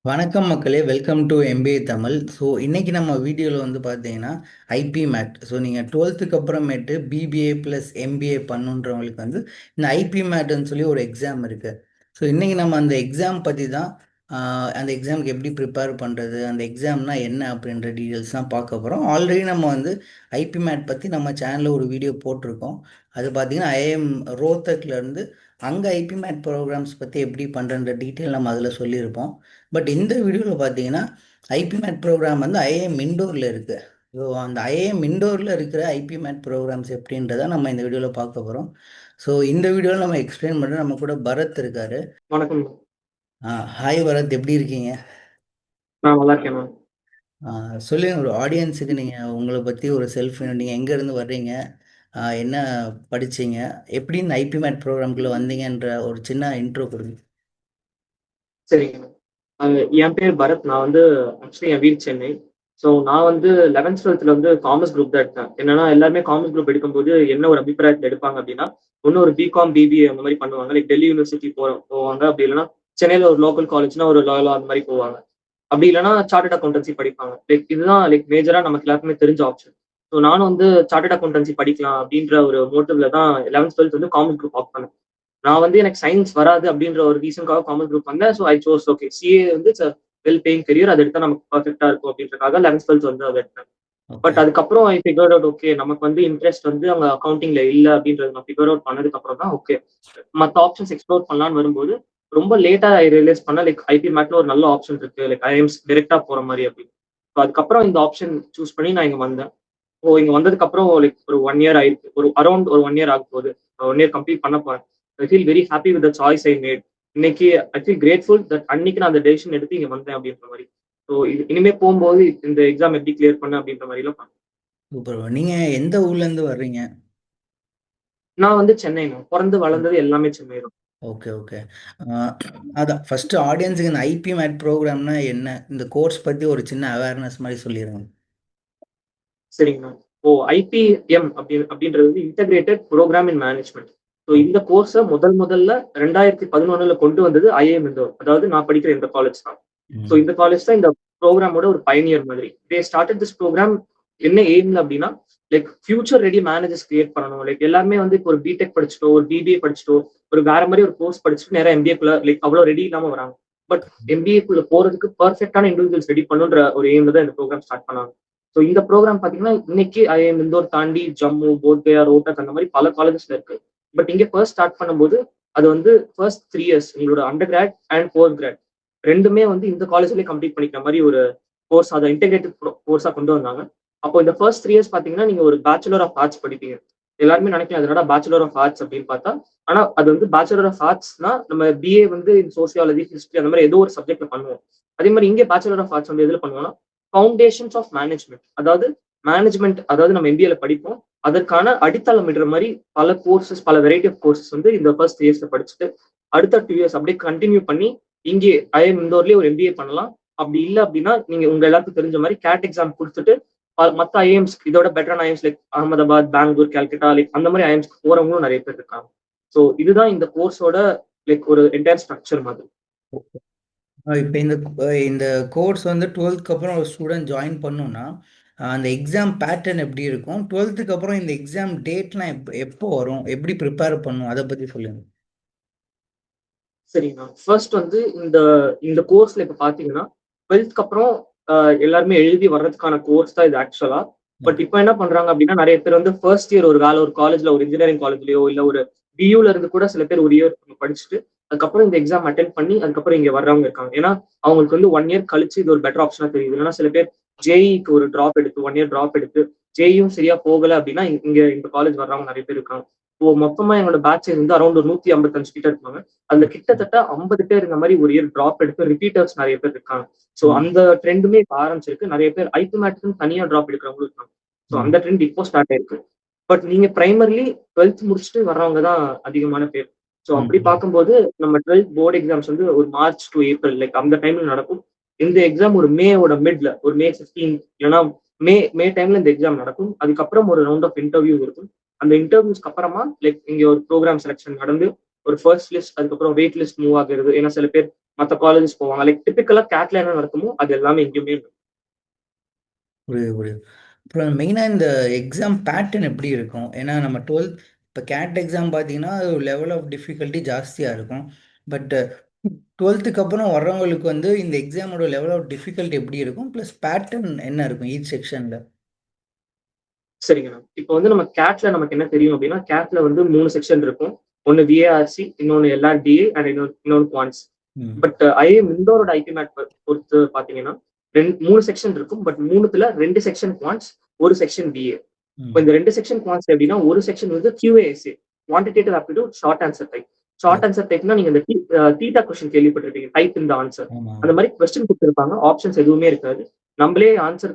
வணக்கம் மக்களே, welcome to MBA Tamil. So இன்னைக்கு நம்ம வீடியோவில் வந்து பார்த்தீங்கன்னா ஐபி மேட். ஸோ நீங்கள் டுவெல்த்துக்கு அப்புறமேட்டு பிபிஏ ப்ளஸ் எம்பிஏ பண்ணுன்றவங்களுக்கு வந்து இந்த ஐபி மேட்னு சொல்லி ஒரு எக்ஸாம் இருக்குது. ஸோ இன்னைக்கு நம்ம அந்த எக்ஸாம் பற்றி தான் அந்த எக்ஸாமுக்கு எப்படி ப்ரிப்பேர் பண்ணுறது, அந்த எக்ஸாம்னா என்ன அப்படின்ற டீட்டெயில்ஸ் தான் பார்க்க போகிறோம். ஆல்ரெடி நம்ம வந்து ஐபி மேட் பற்றி நம்ம சேனலில் ஒரு வீடியோ போட்டிருக்கோம். அது பார்த்தீங்கன்னா ஐஎம் ரோத்தக்லேருந்து அங்கே ஐபி மேட் ப்ரோக்ராம்ஸ் பற்றி எப்படி பண்ணுறன்ற டீட்டெயில் நம்ம அதில் சொல்லியிருப்போம். பட் இந்த வீடியோவில் பார்த்தீங்கன்னா ஐபி மேட் ப்ரோக்ராம் வந்து ஐஏஎம் இண்டோரில் இருக்குது. ஸோ அந்த ஐஏஎம் இண்டோரில் இருக்கிற ஐபி மேட் ப்ரோக்ராம்ஸ் எப்படின்றத நம்ம இந்த வீடியோவில் பார்க்க போகிறோம். ஸோ இந்த வீடியோவில் நம்ம எக்ஸ்பிளைன் பண்ணுற நம்ம கூட பரத் இருக்காரு. வணக்கம். ஹாய் பரத், எப்படி இருக்கீங்க? நான் நல்லா இருக்கேன் மேம். சொல்லுங்க ஒரு ஆடியன்ஸுக்கு, நீங்கள் உங்களை பற்றி ஒரு செல்ஃப், நீங்கள் எங்கேருந்து வர்றீங்க, என்ன படிச்சீங்க, எப்படி இந்த ஐபி மேட் ப்ரோக்ராம்குள்ளே வந்தீங்கன்ற ஒரு சின்ன இன்ட்ரோ கொடுங்க. சரிங்க மேம். என் பேர் பரத். நான் வந்து ஆக்சுவலி என் வீடு சென்னை. ஸோ நான் வந்து 11th 12th வந்து காமர்ஸ் குரூப் தான் எடுத்தேன். என்னன்னா எல்லாருமே காமர்ஸ் குரூப் எடுக்கும்போது என்ன ஒரு அபிப்பிராயத்தில் எடுப்பாங்க அப்படின்னா, ஒன்று ஒரு பிகாம் பிபிஏ அந்த மாதிரி பண்ணுவாங்க. லைக் டெல்லி யூனிவர்சிட்டி போவாங்க. அப்படி இல்லைன்னா சென்னையில் ஒரு லோக்கல் காலேஜ்னா ஒரு லாயலா அந்த மாதிரி போவாங்க. அப்படி இல்லைன்னா சார்ட்டர்ட் அக்கௌண்டன்சி படிப்பாங்க. லைக் இதுதான் லைக் மேஜரா நமக்கு எல்லாருக்குமே தெரிஞ்ச ஆப்ஷன். ஸோ நானும் வந்து சார்ட்டர்ட் அக்கௌண்டன்சி படிக்கலாம் அப்படின்ற ஒரு மோட்டிவ்ல தான் 11th 12th வந்து காமர்ஸ் குரூப் ஆப் பண்ணேன். நான் வந்து எனக்கு சயின்ஸ் வராது அப்படின்ற ஒரு ரீசனுக்காக காமர்ஸ் குரூப் வந்தேன். So I chose okay CA வந்து வெல் பேயிங் கரியர், அது எடுத்தா நமக்கு பர்ஃபெக்டா இருக்கும் அப்படின்றக்காக 11th 12th வந்து அதை எடுத்தேன். ஓகே. பட் அதுக்கப்புறம் ஐ ஃபிகர் அவுட் ஓகே நமக்கு வந்து இன்ட்ரெஸ்ட் வந்து அவங்க அக்கௌண்டிங்ல இல்லை அப்படின்றது நான் ஃபிகர் அவுட் பண்ணதுக்கு அப்புறம் தான் ஓகே மற்ற ஆப்ஷன்ஸ் எக்ஸ்ப்ளோர் பண்ணலான்னு வரும்போது ரொம்ப லேட்டா ஐ ரியலைஸ் பண்ண லைக் ஐபி மேட்ல ஒரு நல்ல ஆப்ஷன் இருக்கு, லைக் ஐஎம்ஸ் டைரக்டா போற மாதிரி அப்படின்னு. ஸோ அதுக்கப்புறம் இந்த ஆப்ஷன் சூஸ் பண்ணி நான் இங்க வந்தேன். ஸோ இங்க வந்ததுக்கு அப்புறம் லைக் ஒரு 1 இயர் ஆயிருக்கு, ஒரு அரௌண்ட் ஒரு 1 இயர் ஆக போகுது. 1 இயர் கம்ப்ளீட் பண்ண போறேன். I feel very happy with the choice I made. இன்னைக்கு ஐ ஃபீல் கிரேட்ஃபுல் தட் அன்னைக்கு நான் அந்த டெசிஷன் எடுத்து இங்க வந்தேன் அப்படின்ற மாதிரி. ஸோ இது இனிமே போகும்போது இந்த எக்ஸாம் எப்படி கிளியர் பண்ண அப்படின்ற மாதிரி எல்லாம் சூப்பர். நீங்கள் எந்த ஊர்லேருந்து வர்றீங்க? நான் வந்து சென்னை. நான் பிறந்து வளர்ந்தது எல்லாமே சென்னை தான். Okay, okay. அதான் ஃபஸ்ட்டு ஆடியன்ஸுக்கு இந்த ஐபி மேட் ப்ரோக்ராம்னா என்ன, இந்த கோர்ஸ் பற்றி ஒரு சின்ன அவேர்னஸ் மாதிரி சொல்லிடுங்க. சரிங்கண்ணா. ஓ ஐபிஎம் அப்படின்றது வந்து integrated programme in management. So இந்த கோர்ஸை முதல்ல 2011 கொண்டு வந்தது ஐஏஎம் இந்தோர். அதாவது நான் படிக்கிற இந்த காலேஜ் தான். ஸோ இந்த காலேஜ் தான் இந்த ப்ரோக்ராமோட ஒரு பயனியர் மாதிரி. They started this programme. என்ன எய்ம்ல அப்படின்னா like future ready managers create பண்ணணும். லைக் எல்லாருமே வந்து இப்போ ஒரு பிடெக் படிச்சுட்டோ ஒரு பிபிஏ படிச்சுட்டோ ஒரு வேற மாதிரி ஒரு கோர்ஸ் படிச்சுட்டு நேரம் எம்பிஏக்குள்ள லைக் அவ்வளோ ரெடி இல்லாம வராங்க. பட் எம்பிஏக்குள்ள போறதுக்கு பர்ஃபெக்டான இண்டிவிஜுவல்ஸ் ரெடி பண்ணுன்ற ஒரு எய்ம்ல தான் இந்த ப்ரோக்ராம் ஸ்டார்ட் பண்ணாங்க. ஸோ இந்த ப்ரோக்ராம் பாத்தீங்கன்னா இன்னைக்கு ஐஎம் இந்தோர் தாண்டி ஜம்மு, போத்கயா, ரோட்டக் அந்த மாதிரி பல காலேஜஸ்ல இருக்கு. பட் இங்க ஃபர்ஸ்ட் ஸ்டார்ட் பண்ணும்போது அது வந்து ஃபர்ஸ்ட் 3 இயர்ஸ் உங்களோட under grad and post grad ரெண்டுமே வந்து இந்த காலேஜ்லேயே கம்ப்ளீட் பண்ணிக்கிற மாதிரி ஒரு கோர்ஸ், அதை இன்டெகிரேட்டட் கோர்ஸா கொண்டு வந்தாங்க. அப்போ இந்த ஃபர்ஸ்ட் 3 இயர்ஸ் பாத்தீங்கன்னா நீங்க ஒரு பேச்சுலர் ஆஃப் ஆர்ட்ஸ் படிப்பீங்க. எல்லாருமே நினைக்கலாம் அதனால பேச்சுலர் ஆஃப் ஆர்ட்ஸ் அப்படின்னு பார்த்தா, ஆனா அது வந்து பேச்சுலர் ஆஃப் ஆர்ட்ஸ்னா நம்ம பிஏ வந்து சோசியாலஜி, ஹிஸ்டரி அந்த மாதிரி ஏதோ ஒரு சப்ஜெக்ட்ல பண்ணுவோம். அதே மாதிரி இங்கே பேச்சுலர் ஆஃப் ஆர்ட்ஸ் வந்து எதுல பண்ணுவோம்னா ஃபவுண்டேஷன்ஸ் ஆஃப் மேனேஜ்மெண்ட், அதாவது மேனேஜ்மெண்ட் அதாவது நம்ம எம்பிஏல படிப்போம். அதற்கான அடித்தளம் இடுற மாதிரி பல கோர்சஸ், பல வெரைட்டி ஆஃப் கோர்சஸ் வந்து இந்த ஃபர்ஸ்ட் இயர்ஸ்ல படிச்சுட்டு அடுத்த 2 இயர்ஸ் அப்படியே கண்டினியூ பண்ணி இங்கே ஐஎம் இந்தோர்லயே ஒரு எம்பிஏ பண்ணலாம். அப்படி இல்லை அப்படின்னா நீங்க உங்க எல்லாத்துக்கும் தெரிஞ்ச மாதிரி கேட் எக்ஸாம் கொடுத்துட்டு மற்ற ஐஎம்ஸ் இதோட பெட்டரான IIMs like Ahmedabad, Bangalore, Calcutta like அந்த மாதிரி ஐஎம்ஸ்க்கு போறவங்களும் நிறைய பேர் இருக்காங்க. ஸோ இதுதான் இந்த கோர்ஸோட லைக் ஒரு என்டையர் ஸ்ட்ரக்சர் மாதிரி. இப்போ இந்த கோர்ஸ் வந்து டுவெல்த்துக்கு அப்புறம் ஒரு ஸ்டூடெண்ட் ஜாயின் பண்ணணும்னா அந்த எக்ஸாம் பேட்டர்ன் எப்படி இருக்கும், டுவெல்த்துக்கு அப்புறம் இந்த எக்ஸாம் டேட்லாம் எப்போ வரும், எப்படி ப்ரிப்பேர் பண்ணும், அதை பற்றி சொல்லுங்க. சரிங்கண்ணா. ஃபர்ஸ்ட் வந்து இந்த இந்த கோர்ஸ்ல இப்ப பாத்தீங்கன்னா 12th அப்புறம் எல்லாருமே எழுதி வர்றதுக்கான கோர்ஸ் தான் இது ஆக்சுவலா. But okay. இப்போ என்ன பண்றாங்க அப்படின்னா நிறைய பேர் வந்து ஃபர்ஸ்ட் இயர் ஒரு வேலை ஒரு காலேஜ்ல ஒரு இன்ஜினியரிங் காலேஜ்லயோ இல்ல ஒரு பியூல இருந்து கூட சில பேர் ஒரு இயர் படிச்சுட்டு அதுக்கப்புறம் இந்த எக்ஸாம் அட்டென்ட் பண்ணி அதுக்கப்புறம் இங்க வர்றவங்க இருக்காங்க. ஏன்னா அவங்களுக்கு வந்து 1 இயர் கழிச்சு இது ஒரு பெட்டர் ஆப்ஷனா தெரியுது. இல்லைன்னா சில பேர் ஜேஇக்கு ஒரு டிராப் எடுத்து 1 இயர் டிராப் எடுத்து ஜேயும் சரியா போகல அப்படின்னா இங்க இந்த காலேஜ் வர்றவங்க நிறைய பேர் இருக்காங்க. இப்போ மொத்தமா எங்களோட பேட்ச் வந்து அரௌண்ட் ஒரு 155 கிட்ட இருப்பாங்க. அதுல கிட்டத்தட்ட 50 பேர் இந்த மாதிரி ஒரு இயர் டிராப் எடுத்து ரிப்பீட்டர்ஸ் நிறைய பேர் இருக்காங்க. ஸோ ம். அந்த ட்ரெண்டுமே இப்ப ஆரம்பிச்சிருக்கு. நிறைய பேர் ஐபிமேட்டுக்குன்னு தனியா டிராப் எடுக்கிறவங்களும் இருக்காங்க. ஸோ ம். அந்த ட்ரெண்ட் இப்போ ஸ்டார்ட் ஆயிருக்கு. பட் நீங்க பிரைமர்லி 12th முடிச்சுட்டு வர்றவங்க தான் அதிகமான பேர். ஸோ அப்படி ம். பார்க்கும்போது நம்ம 12th போர்டு எக்ஸாம்ஸ் வந்து ஒரு மார்ச் டு ஏப்ரல் லைக் அந்த டைம்ல நடக்கும். இந்த எக்ஸாம் ஒரு மேவோட மிட்ல ஒரு மே 15 இல்லைன்னா மே மே டைம்ல இந்த எக்ஸாம் நடக்கும். அதுக்கப்புறம் ஒரு ரவுண்ட் ஆஃப் இன்டர்வியூ இருக்கும். அந்த இன்டர்வியூஸ்க்கு அப்புறமா லைக் இங்க ஒரு ப்ரோக்ராம் செலெக்ஷன் நடந்து ஒரு ஃபர்ஸ்ட் லிஸ்ட், அதுக்கப்புறம் வெயிட் லிஸ்ட் மூவ் ஆகுறது. ஏன்னா சில பேர் மற்ற காலேஜஸ் போவாங்க. லைக் டிபிக்கலா கேட்ல என்ன நடக்குமோ அது எல்லாமே இங்கேயுமே புரியுது, புரியுது. அப்புறம் மெயினாக இந்த எக்ஸாம் பேட்டர்ன் எப்படி இருக்கும்? ஏன்னா நம்ம 12th இப்போ கேட் எக்ஸாம் பார்த்தீங்கன்னா அது லெவல் ஆஃப் டிஃபிகல்ட்டி ஜாஸ்தியாக இருக்கும். பட் 12த்துக்கு அப்புறம் வர்றவங்களுக்கு வந்து இந்த எக்ஸாமோட லெவல் ஆஃப் டிஃபிகல்ட்டி எப்படி இருக்கும்? ப்ளஸ் பேட்டர்ன் என்ன இருக்கும் ஈச் செக்ஷனில்? சரிங்க மேம். இப்போ வந்து நம்ம கேட்ல நமக்கு என்ன தெரியும் அப்படின்னா, கேட்ல வந்து 3 செக்ஷன் இருக்கும். ஒன்னு விஏஆர்சி, இன்னொன்னு எல்ஆர்டிஏ அண்ட் இன்னொன்னு குவான்ஸ். ம். பட் ஐஏஎம் இந்தோரோட ஐபி மேட் பொறுத்து பாத்தீங்கன்னா 3 செக்ஷன் இருக்கும். பட் 3த்துல 2 செக்ஷன் குவான்ஸ், ஒரு செக்ஷன் பிஏ. இப்போ ம். இந்த 2 செக்ஷன் குவான்ஸ் எப்படின்னா, ஒரு செக்ஷன் வந்து QASA, quantitative aptitude short answer type. Short answer டைப்னா நீங்க இந்த தீட்டா கொஸ்டின் கேள்விப்பட்டிருப்பீங்க, டைப் இந்த ஆன்சர். ஆமாம். அந்த மாதிரி கொஸ்டின் கொடுத்துருப்பாங்க, ஆப்ஷன்ஸ் எதுவுமே இருக்காது. நம்மளே ஆன்சர்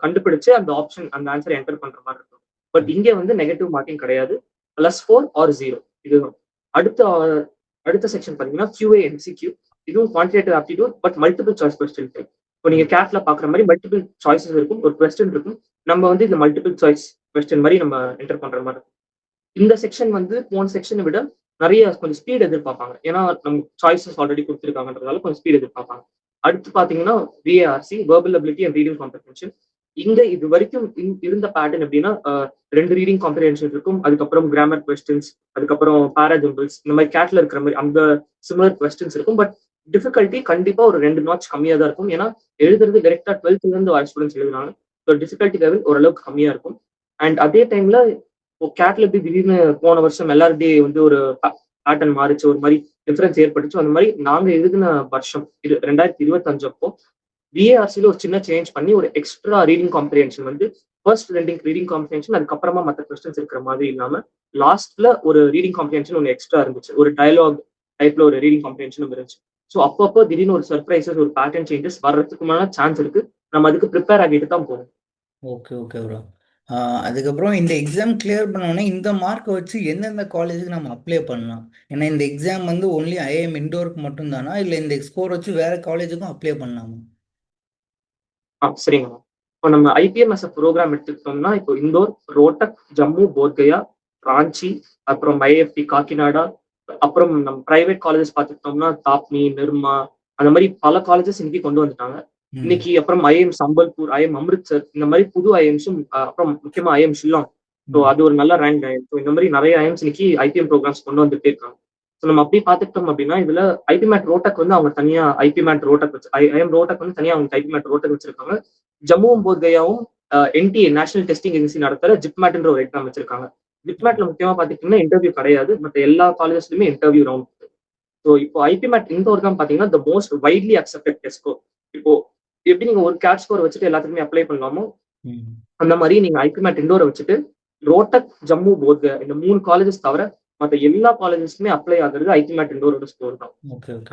கண்டுபிடிச்சு அந்த ஆப்ஷன் அந்த ஆன்சர் என்டர் பண்ற மாதிரி இருக்கும். பட் இங்க வந்து நெகட்டிவ் மார்க்கிங் கிடையாது. +4 ஆர் 0 இது. அடுத்த அடுத்த செக்ஷன் பாத்தீங்கன்னா QA MCQ. இதுவும் quantitative aptitude but multiple choice question type. இப்போ நீங்க கேட்ல பாக்குற மாதிரி மல்டிபிள் சாய்ஸஸ் இருக்கும், ஒரு கொஸ்டின் இருக்கும். நம்ம வந்து இந்த மல்டிபிள் சாய்ஸ் கொஸ்டின் மாதிரி நம்ம என்டர் பண்ற மாதிரி இருக்கும். இந்த செக்ஷன் வந்து போன செக்ஷனை விட நிறைய கொஞ்சம் ஸ்பீட் எதிர்பார்ப்பாங்க. ஏன்னா நம்ம சாய்ஸஸ் ஆல்ரெடி கொடுத்துருக்காங்கன்றதால கொஞ்சம் ஸ்பீட் எதிர்பார்ப்பாங்க. அடுத்து பாத்தீங்கன்னா VARC, verbal ability and reading comprehension. இங்க இது வரைக்கும் இருந்த பேட்டர்ன் எப்படின்னா 2 ரீடிங் காம்ப்ரிஹென்ஷன் இருக்கும், அதுக்கப்புறம் கிராமர் கொஸ்டின்ஸ், அதுக்கப்புறம் பாராஜம்பிள்ஸ், இந்த மாதிரி கேட்ல இருக்கிற மாதிரி அந்த சிமிலர் கொஸ்டின்ஸ் இருக்கும். பட் டிஃபிகல்ட்டி கண்டிப்பா ஒரு 2 நாட்ச் கம்மியா தான் இருக்கும். ஏன்னா எழுதுறது டைரக்டா 12th இருந்து வர ஸ்டூடெண்ட்ஸ் எழுதுனாங்க. ஸோ டிஃபிகல்ட்டி லெவல் ஓரளவுக்கு கம்மியா இருக்கும். அண்ட் அதே டைம்ல இப்போ கேட்ல எப்படி திடீர்னு போன வருஷம் எல்ஆர்டி வந்து ஒரு பேட்டர்ன் மாறிச்சு, ஒரு மாதிரி டிஃபரன்ஸ் ஏற்பட்டுச்சு. அந்த மாதிரி நாங்க எழுதின வருஷம் 2025 அப்போ விஏஆர்சியில் ஒரு சின்ன சேஞ்ச் பண்ணி ஒரு எக்ஸ்ட்ரா ரீடிங் காம்ப்ரிஹென்ஷன் வந்து ஃபர்ஸ்ட் ரீடிங் காம்ப்ரிஹென்ஷன், அதுக்கப்புறமா மற்ற கொஸ்டின்ஸ் இருக்கிற மாதிரி இல்லாம லாஸ்ட்ல ஒரு ரீடிங் காம்ப்ரிஹென்ஷன் ஒன்று எக்ஸ்ட்ரா இருந்துச்சு. ஒரு டயலாக் டைப்ல ஒரு ரீடிங் காம்ப்ரிஹென்ஷன் இருந்துச்சு. ஸோ அப்பப்போ திடீர்னு ஒரு சர்ப்ரைசஸ், ஒரு பேட்டர்ன் சேஞ்சஸ் வர்றதுக்குமான சான்ஸ் இருக்கு. நம்ம அதுக்கு ப்ரிப்பேர் ஆகிட்டு தான் போகணும். Okay, okay bro. அதுக்கப்புறம் இந்த எக்ஸாம் கிளியர் பண்ணோடனே இந்த மார்க்கை வச்சு எந்தெந்த காலேஜுக்கு நம்ம அப்ளை பண்ணலாம்? ஏன்னா இந்த எக்ஸாம் வந்து ஒன்லி ஐஏஎம் இண்டோருக்கு மட்டும் தானா, இல்லை இந்த ஸ்கோர் வச்சு வேற காலேஜுக்கும் அப்ளை பண்ணலாமா? சரிங்க. இப்போ நம்ம ஐபிஎம்எஸ் ப்ரோக்ராம் எடுத்துக்கிட்டோம்னா, இப்போ இந்தோர், ரோட்டக், ஜம்மு, போத்கயா, ராஞ்சி, அப்புறம் ஐஐஎஃப்டி காக்கிநாடா, அப்புறம் நம்ம பிரைவேட் காலேஜஸ் பார்த்துக்கிட்டோம்னா தாப்னி, நிர்மா, அந்த மாதிரி பல காலேஜஸ் இன்னைக்கு கொண்டு வந்துட்டாங்க. இன்னைக்கு அப்புறம் ஐஎம் சம்பல்பூர், ஐஎம் அம்ரித்சர், இந்த மாதிரி புது ஐஎம்ஸும், அப்புறம் முக்கியமா ஐஎம் ஷில்லாங். ஸோ அது ஒரு நல்ல ரேங்க் ஐஎம். ஸோ இந்த மாதிரி நிறைய ஐஎம்ஸ் இன்னைக்கு ஐபிஎம் ப்ரோக்ராம்ஸ் கொண்டு வந்துட்டே இருக்காங்க. ஸோ நம்ம அப்படி பார்த்துக்கிட்டோம் அப்படின்னா இதுல ஐபி மேட் ரோட்டக் வந்து அவங்க தனியா ஐபி மேட் ரோட்டக் வச்சு ஐஎம் ரோட்டக் வந்து தனியா அவங்க ஐபி மேட் ரோட்டக் வச்சிருக்காங்க. ஜம்முவும் போத்கயாவும் என்டிஏ நேஷனல் டெஸ்டிங் ஏஜென்சி நடத்துற ஜிப்மேட்ன்ற ஒரு எக்ஸாம் வச்சிருக்காங்க. ஜிப்மேட்ல முக்கியமா பாத்தீங்கன்னா இன்டர்வியூ கிடையாது, மற்ற எல்லா காலேஜஸ்லயுமே இன்டர்வியூ ரவுண்ட். ஸோ இப்போ ஐபி மேட் இந்த ஒரு தான் பாத்தீங்கன்னா the most widely accepted test score. இப்போ எப்படி நீங்க ஒரு கேட் ஸ்கோர் வச்சுட்டு எல்லாத்துக்குமே அப்ளை பண்ணலாமோ அந்த மாதிரி நீங்க ஐபி மேட் இண்டோரை வச்சுட்டு ரோட்டக், ஜம்மு, போத்கயா இந்த 3 காலேஜஸ் தவிர மற்ற எல்லா காலேஜஸ்க்குமே அப்ளை ஆகுறது ஐபி மேட் இண்டோரோட ஸ்கோர் தான்.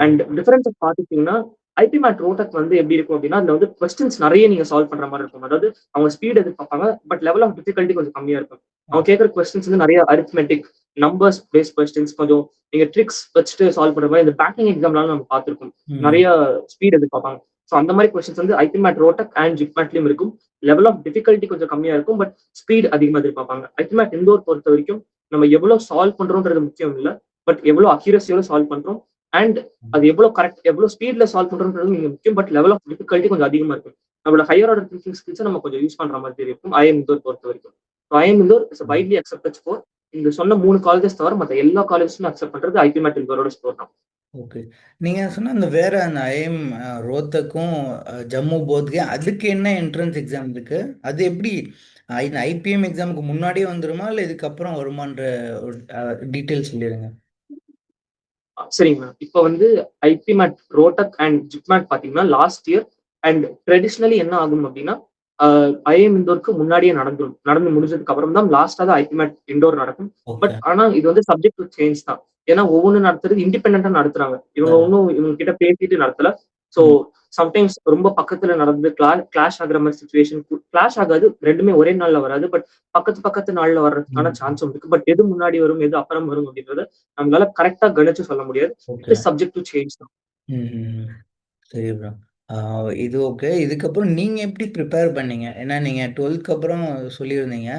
அண்ட் டிஃபரன்ஸ் பாத்துட்டீங்கன்னா ஐபி மேட் ரோட்டக் வந்து எப்படி இருக்கும் அப்படின்னா அதுல வந்து கொஸ்டின்ஸ் நிறைய நீங்க சால்வ் பண்ற மாதிரி இருக்கும். அதாவது அவங்க ஸ்பீட் எதிர்பார்ப்பாங்க, பட் லெவல் ஆஃப் டிஃபிகல்ட்டி கொஞ்சம் கம்மியா இருக்கும். அவங்க கேட்கற கொஸ்டின்ஸ் வந்து நிறைய அரித்மெட்டிக், நம்பர்ஸ் பேஸ்ட் கொஸ்டின்ஸ், கொஞ்சம் நீங்க ட்ரிக்ஸ் வச்சுட்டு சால்வ் பண்ற மாதிரி. இந்த பேங்கிங் எக்ஸாம்லாம் நம்ம பார்த்திருக்கோம், நிறைய ஸ்பீட் எதிர்பார்ப்பாங்க. ஸோ அந்த மாதிரி கொஸ்டின்ஸ் வந்து ஐபி மேட் ரோட்டக் அண்ட் ஜிப்மேட்லயும் இருக்கும். லெவல் ஆஃப் டிஃபிகல்ட்டி கொஞ்சம் கம்மியா இருக்கும், பட் ஸ்பீட் அதிகமாக எதிர்பார்ப்பாங்க. ஐபி மேட் இந்தோர் பொறுத்த வரைக்கும் நம்ம எவ்வளவு சால்வ் பண்றோம்ன்றது முக்கியம் இல்லை, பட் எவ்வளவு அக்யூரஸியோட சால்வ் பண்றோம் அண்ட் அது எவ்வளவு கரெக்ட், எவ்வளவு ஸ்பீட்ல சால்வ் பண்றோம்ன்றது நீங்க முக்கியம். பட் லெவல் ஆஃப் டிஃபிகல்ட்டி கொஞ்சம் அதிகமா இருக்கும். நம்மளோட ஹையர் ஆர்டர் திங்கிங் ஸ்கில்ஸ் நம்ம கொஞ்சம் யூஸ் பண்ற மாதிரி இருக்கும் ஐஎம் இந்தோர் பொறுத்த வரைக்கும். IIM Indore is widely accepted score. இந்த சொன்ன 3 காலேஜஸ் தவிர மற்ற எல்லா காலேஜஸுமே அக்செப்ட் பண்றது ஐபி மேட் இந்தோரோட ஸ்கோர் தான். ஓகே. நீங்க சொன்ன அந்த வேற அந்த ஐஎம் ரோத்தக்கும் ஜம்மு போத்கயா அதுக்கு என்ன என்ட்ரன்ஸ் எக்ஸாம் இருக்கு? அது எப்படி இந்த ஐபிஎம் எக்ஸாமுக்கு முன்னாடியே வந்துருமா இல்லை இதுக்கப்புறம் வருமான்ற டீட்டெயில் சொல்லிடுங்க. சரிங்க மேம். இப்போ வந்து ஐபி மேட் ரோட்டக் அண்ட் ஜிப்மேட் பாத்தீங்கன்னா லாஸ்ட் இயர் அண்ட் ட்ரெடிஷ்னலி என்ன ஆகும் அப்படின்னா ஐஎம் இண்டோருக்கு முன்னாடியே நடந்து முடிஞ்சதுக்கு அப்புறம் தான் லாஸ்டா தான் ஐபி மேட் இண்டோர் நடக்கும். பட் ஆனா இது வந்து சப்ஜெக்ட் டு சேஞ்ச் தான். ஏன்னா ஒவ்வொன்று நடத்துறது இண்டிபெண்டா நடத்துறாங்க. இவங்க ஒன்றும் இவங்க கிட்ட பேசிட்டு நடத்தல. ஸோ சம்டைம்ஸ் ரொம்ப பக்கத்துல நடந்து கிளாஷ் ஆகுற மாதிரி சுச்சுவேஷன். கிளாஷ் ஆகாது, ரெண்டுமே ஒரே நாள்ல வராது, பட் பக்கத்து நாள்ல வர்றதுக்கான சான்ஸும் இருக்கு. பட் எது முன்னாடி வரும் எது அப்புறம் வரும் அப்படின்றத நம்மளால கரெக்டா கணிச்சு சொல்ல முடியாது. சப்ஜெக்ட் டு சேஞ்ச் தான். சரி ப்ரோ. இது ஓகே. இதுக்கப்புறம் நீங்க எப்படி ப்ரிப்பேர் பண்ணீங்க? ஏன்னா நீங்க 12க்கு அப்புறம் சொல்லியிருந்தீங்க.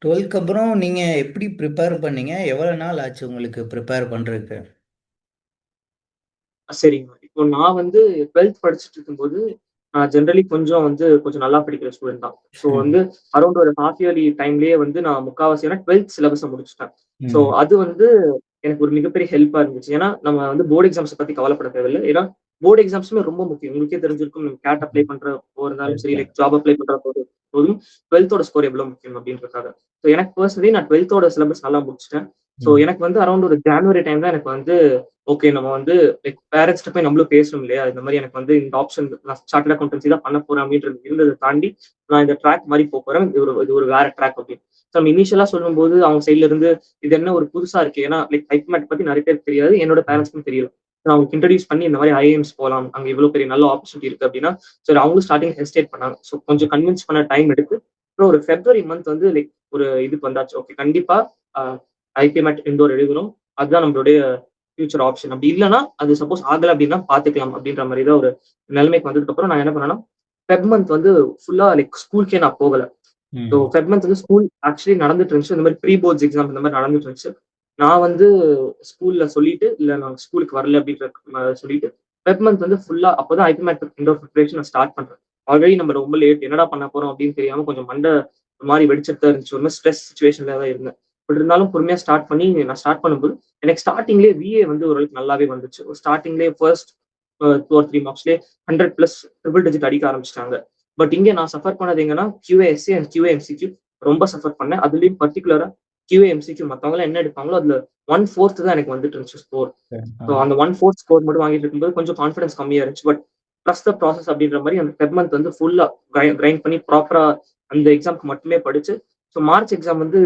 12க்கு அப்புறம் நீங்க எப்படி ப்ரிப்பேர் பண்ணீங்க? எவ்வளவு நாள் ஆச்சு உங்களுக்கு ப்ரிப்பேர் பண்றதுக்கு? சரிங்க. இப்போ நான் வந்து 12த் படிச்சுட்டு இருக்கும்போது, நான் ஜெனரலி கொஞ்சம் நல்லா படிக்கிற ஸ்டூடண்ட் தான். ஸோ ம். வந்து அரவுண்ட் ஒரு ஹால்ஃப் இயர்லி டைம்லயே வந்து நான் முக்காவாசியான 12த் சிலபஸ முடிச்சுட்டேன். ஸோ ம். அது வந்து எனக்கு ஒரு மிகப்பெரிய ஹெல்ப்பா இருந்துச்சு. ஏன்னா, நம்ம வந்து போர்ட் எக்ஸாம்ஸ பத்தி கவலைப்பட தேவையில்ல. ஏன்னா, போர்ட் எக்ஸாம்ஸுமே ரொம்ப முக்கியம். உங்களுக்கே தெரிஞ்சிருக்கும். நீங்க கேட் அப்ளை பண்றப்போ இருந்தாலும் சரி, கரெக்ட். லைக் ஜாப் அப்ளை போதும் 12த்தோட ஸ்கோர் எவ்வளவு முக்கியம் அப்படின்றதுக்காக. ஸோ எனக்கு பெர்சனலி நான் 12த்தோட சிலபஸ் நல்லா முடிச்சுட்டேன். ஸோ ம். எனக்கு வந்து அரவுண்ட் ஒரு ஜான்வரி டைம் தான் எனக்கு வந்து ஓகே நம்ம வந்து லைக் பேரண்ட்ஸ்ட்ட போய் நம்மளும் பேசணும் இல்லையா? இந்த மாரி எனக்கு வந்து இந்த ஆப்ஷன் நான் சார்ட்டர்ட் அக்கவுண்டன்சி தான் பண்ண போறேன் அப்படின்றது இருந்தத தாண்டி, நான் இந்த ட்ராக் மாரி போறேன். இது ஒரு வேற ட்ராக் அப்படின்னு. ஸோ நம்ம இனிஷியலா சொல்லும்போது அவங்க சைட்ல இருந்து இது என்ன ஒரு புதுசா இருக்கு. ஏன்னா லைக் ஹைப்மேட் பத்தி நெறைய பேருக்கு தெரியாது. என்னோட பேரண்ட்ஸ்க்கும் தெரியல. நான் அவங்களுக்கு இன்ட்ரோடியூஸ் பண்ணி இந்த மாரி ஐஏஎம்ஸ் போலாம். அங்க இவ்ளோ பெரிய நல்ல ஆப்பர்ச்சுனிட்டி இருக்கு அப்படின்னா, சரி அவங்களும் ஸ்டார்ட்டிங் ஹெசிடேட் பண்ணாங்க. ஸோ கொஞ்சம் கன்வின்ஸ் பண்ண டைம் எடுத்து, அப்புறம் ஒரு பிப்ரவரி மந்த் வந்து லைக் ஒரு இதுக்கு வந்தாச்சு. ஓகே கண்டிப்பா அ ஐபிஎமேட் இண்டோர் எழுதணும். அதுதான் நம்மளுடைய ஃபியூச்சர் ஆப்ஷன். அப்படி இல்லன்னா, அது சப்போஸ் ஆகல அப்படின்னா பார்த்துக்கலாம் அப்படின்ற மாரி தான் ஒரு நிலைமைக்கு வந்ததுக்கப்புறம் நான் என்ன பண்ணேன்னா, ஃபெப் மந்த் வந்து ஃபுல்லா லைக் ஸ்கூலுக்கே நான் போகல. ஸோ ம். ஃபெப் மந்த் வந்து ஸ்கூல் ஆக்சுவலி நடந்துட்டு இருந்துச்சு. இந்த மாரி ப்ரீ போர்ட்ஸ் எக்ஸாம் இந்த மாரி நடந்துட்டு இருந்துச்சு. நான் வந்து ஸ்கூல்ல சொல்லிட்டு, இல்ல நான் ஸ்கூலுக்கு வரல அப்படின்ற சொல்லிட்டு, ஃபெப் மந்த் வந்து ஃபுல்லா அப்பதான் ஐபிமேட் விண்டோ ப்ரிப்பரேஷன் நான் ஸ்டார்ட் பண்றேன். ஆல்ரெடி நம்ம ரொம்ப லேட் என்னடா பண்ண போறோம் அப்படின்னு தெரியாம கொஞ்சம் மண்ட ஒரு மாரி வெடிச்சுட்டு தான் இருந்துச்சு. ஒரு மாரி ஸ்ட்ரெஸ் சிச்சுவேஷன்ல தான் இருந்தேன். பட் இருந்தாலும் பொறுமையா ஸ்டார்ட் பண்ணி நான் ஸ்டார்ட் பண்ணும்போது, எனக்கு ஸ்டார்ட்டிங்லேயே விஏ வந்து ஓரளவுக்கு நல்லாவே வந்துச்சு. ஸ்டார்ட்டிங்லேயே ஃபர்ஸ்ட் 2 ஆர் 3 மார்க்ஸ்லயே 100 பிளஸ் ட்ரிபிள் டிஜிட் அடிக்க ஆரம்பிச்சுட்டாங்க. பட் இங்க நான் சஃபர் பண்ணது எங்கன்னா QA SA and QA MCQ ரொம்ப சஃபர் பண்ணேன். அதுலயும் பர்ட்டிகுலரா QA எம்சிக்யூ மத்தவங்கலாம் என்ன எடுப்பாங்களோ அதுல 1/4 தான் எனக்கு வந்துட்டு இருந்துச்சு ஸ்கோர். ஆ. ஸோ அந்த 1/4 ஸ்கோர் மட்டும் வாங்கிட்டு இருக்கும்போது கொஞ்சம் கான்ஃபிடன்ஸ் கம்மியா இருந்துச்சு. பட் ட்ரஸ்ட் த ப்ராசஸ் அப்படின்ற மாரி அந்த ஃபெப் மந்த் வந்து ஃபுல்லா கிரைண்ட் பண்ணி ப்ராப்பரா அந்த எக்ஸாம்க்கு மட்டுமே படிச்சு, ஸோ மார்ச் எக்ஸாம் வந்து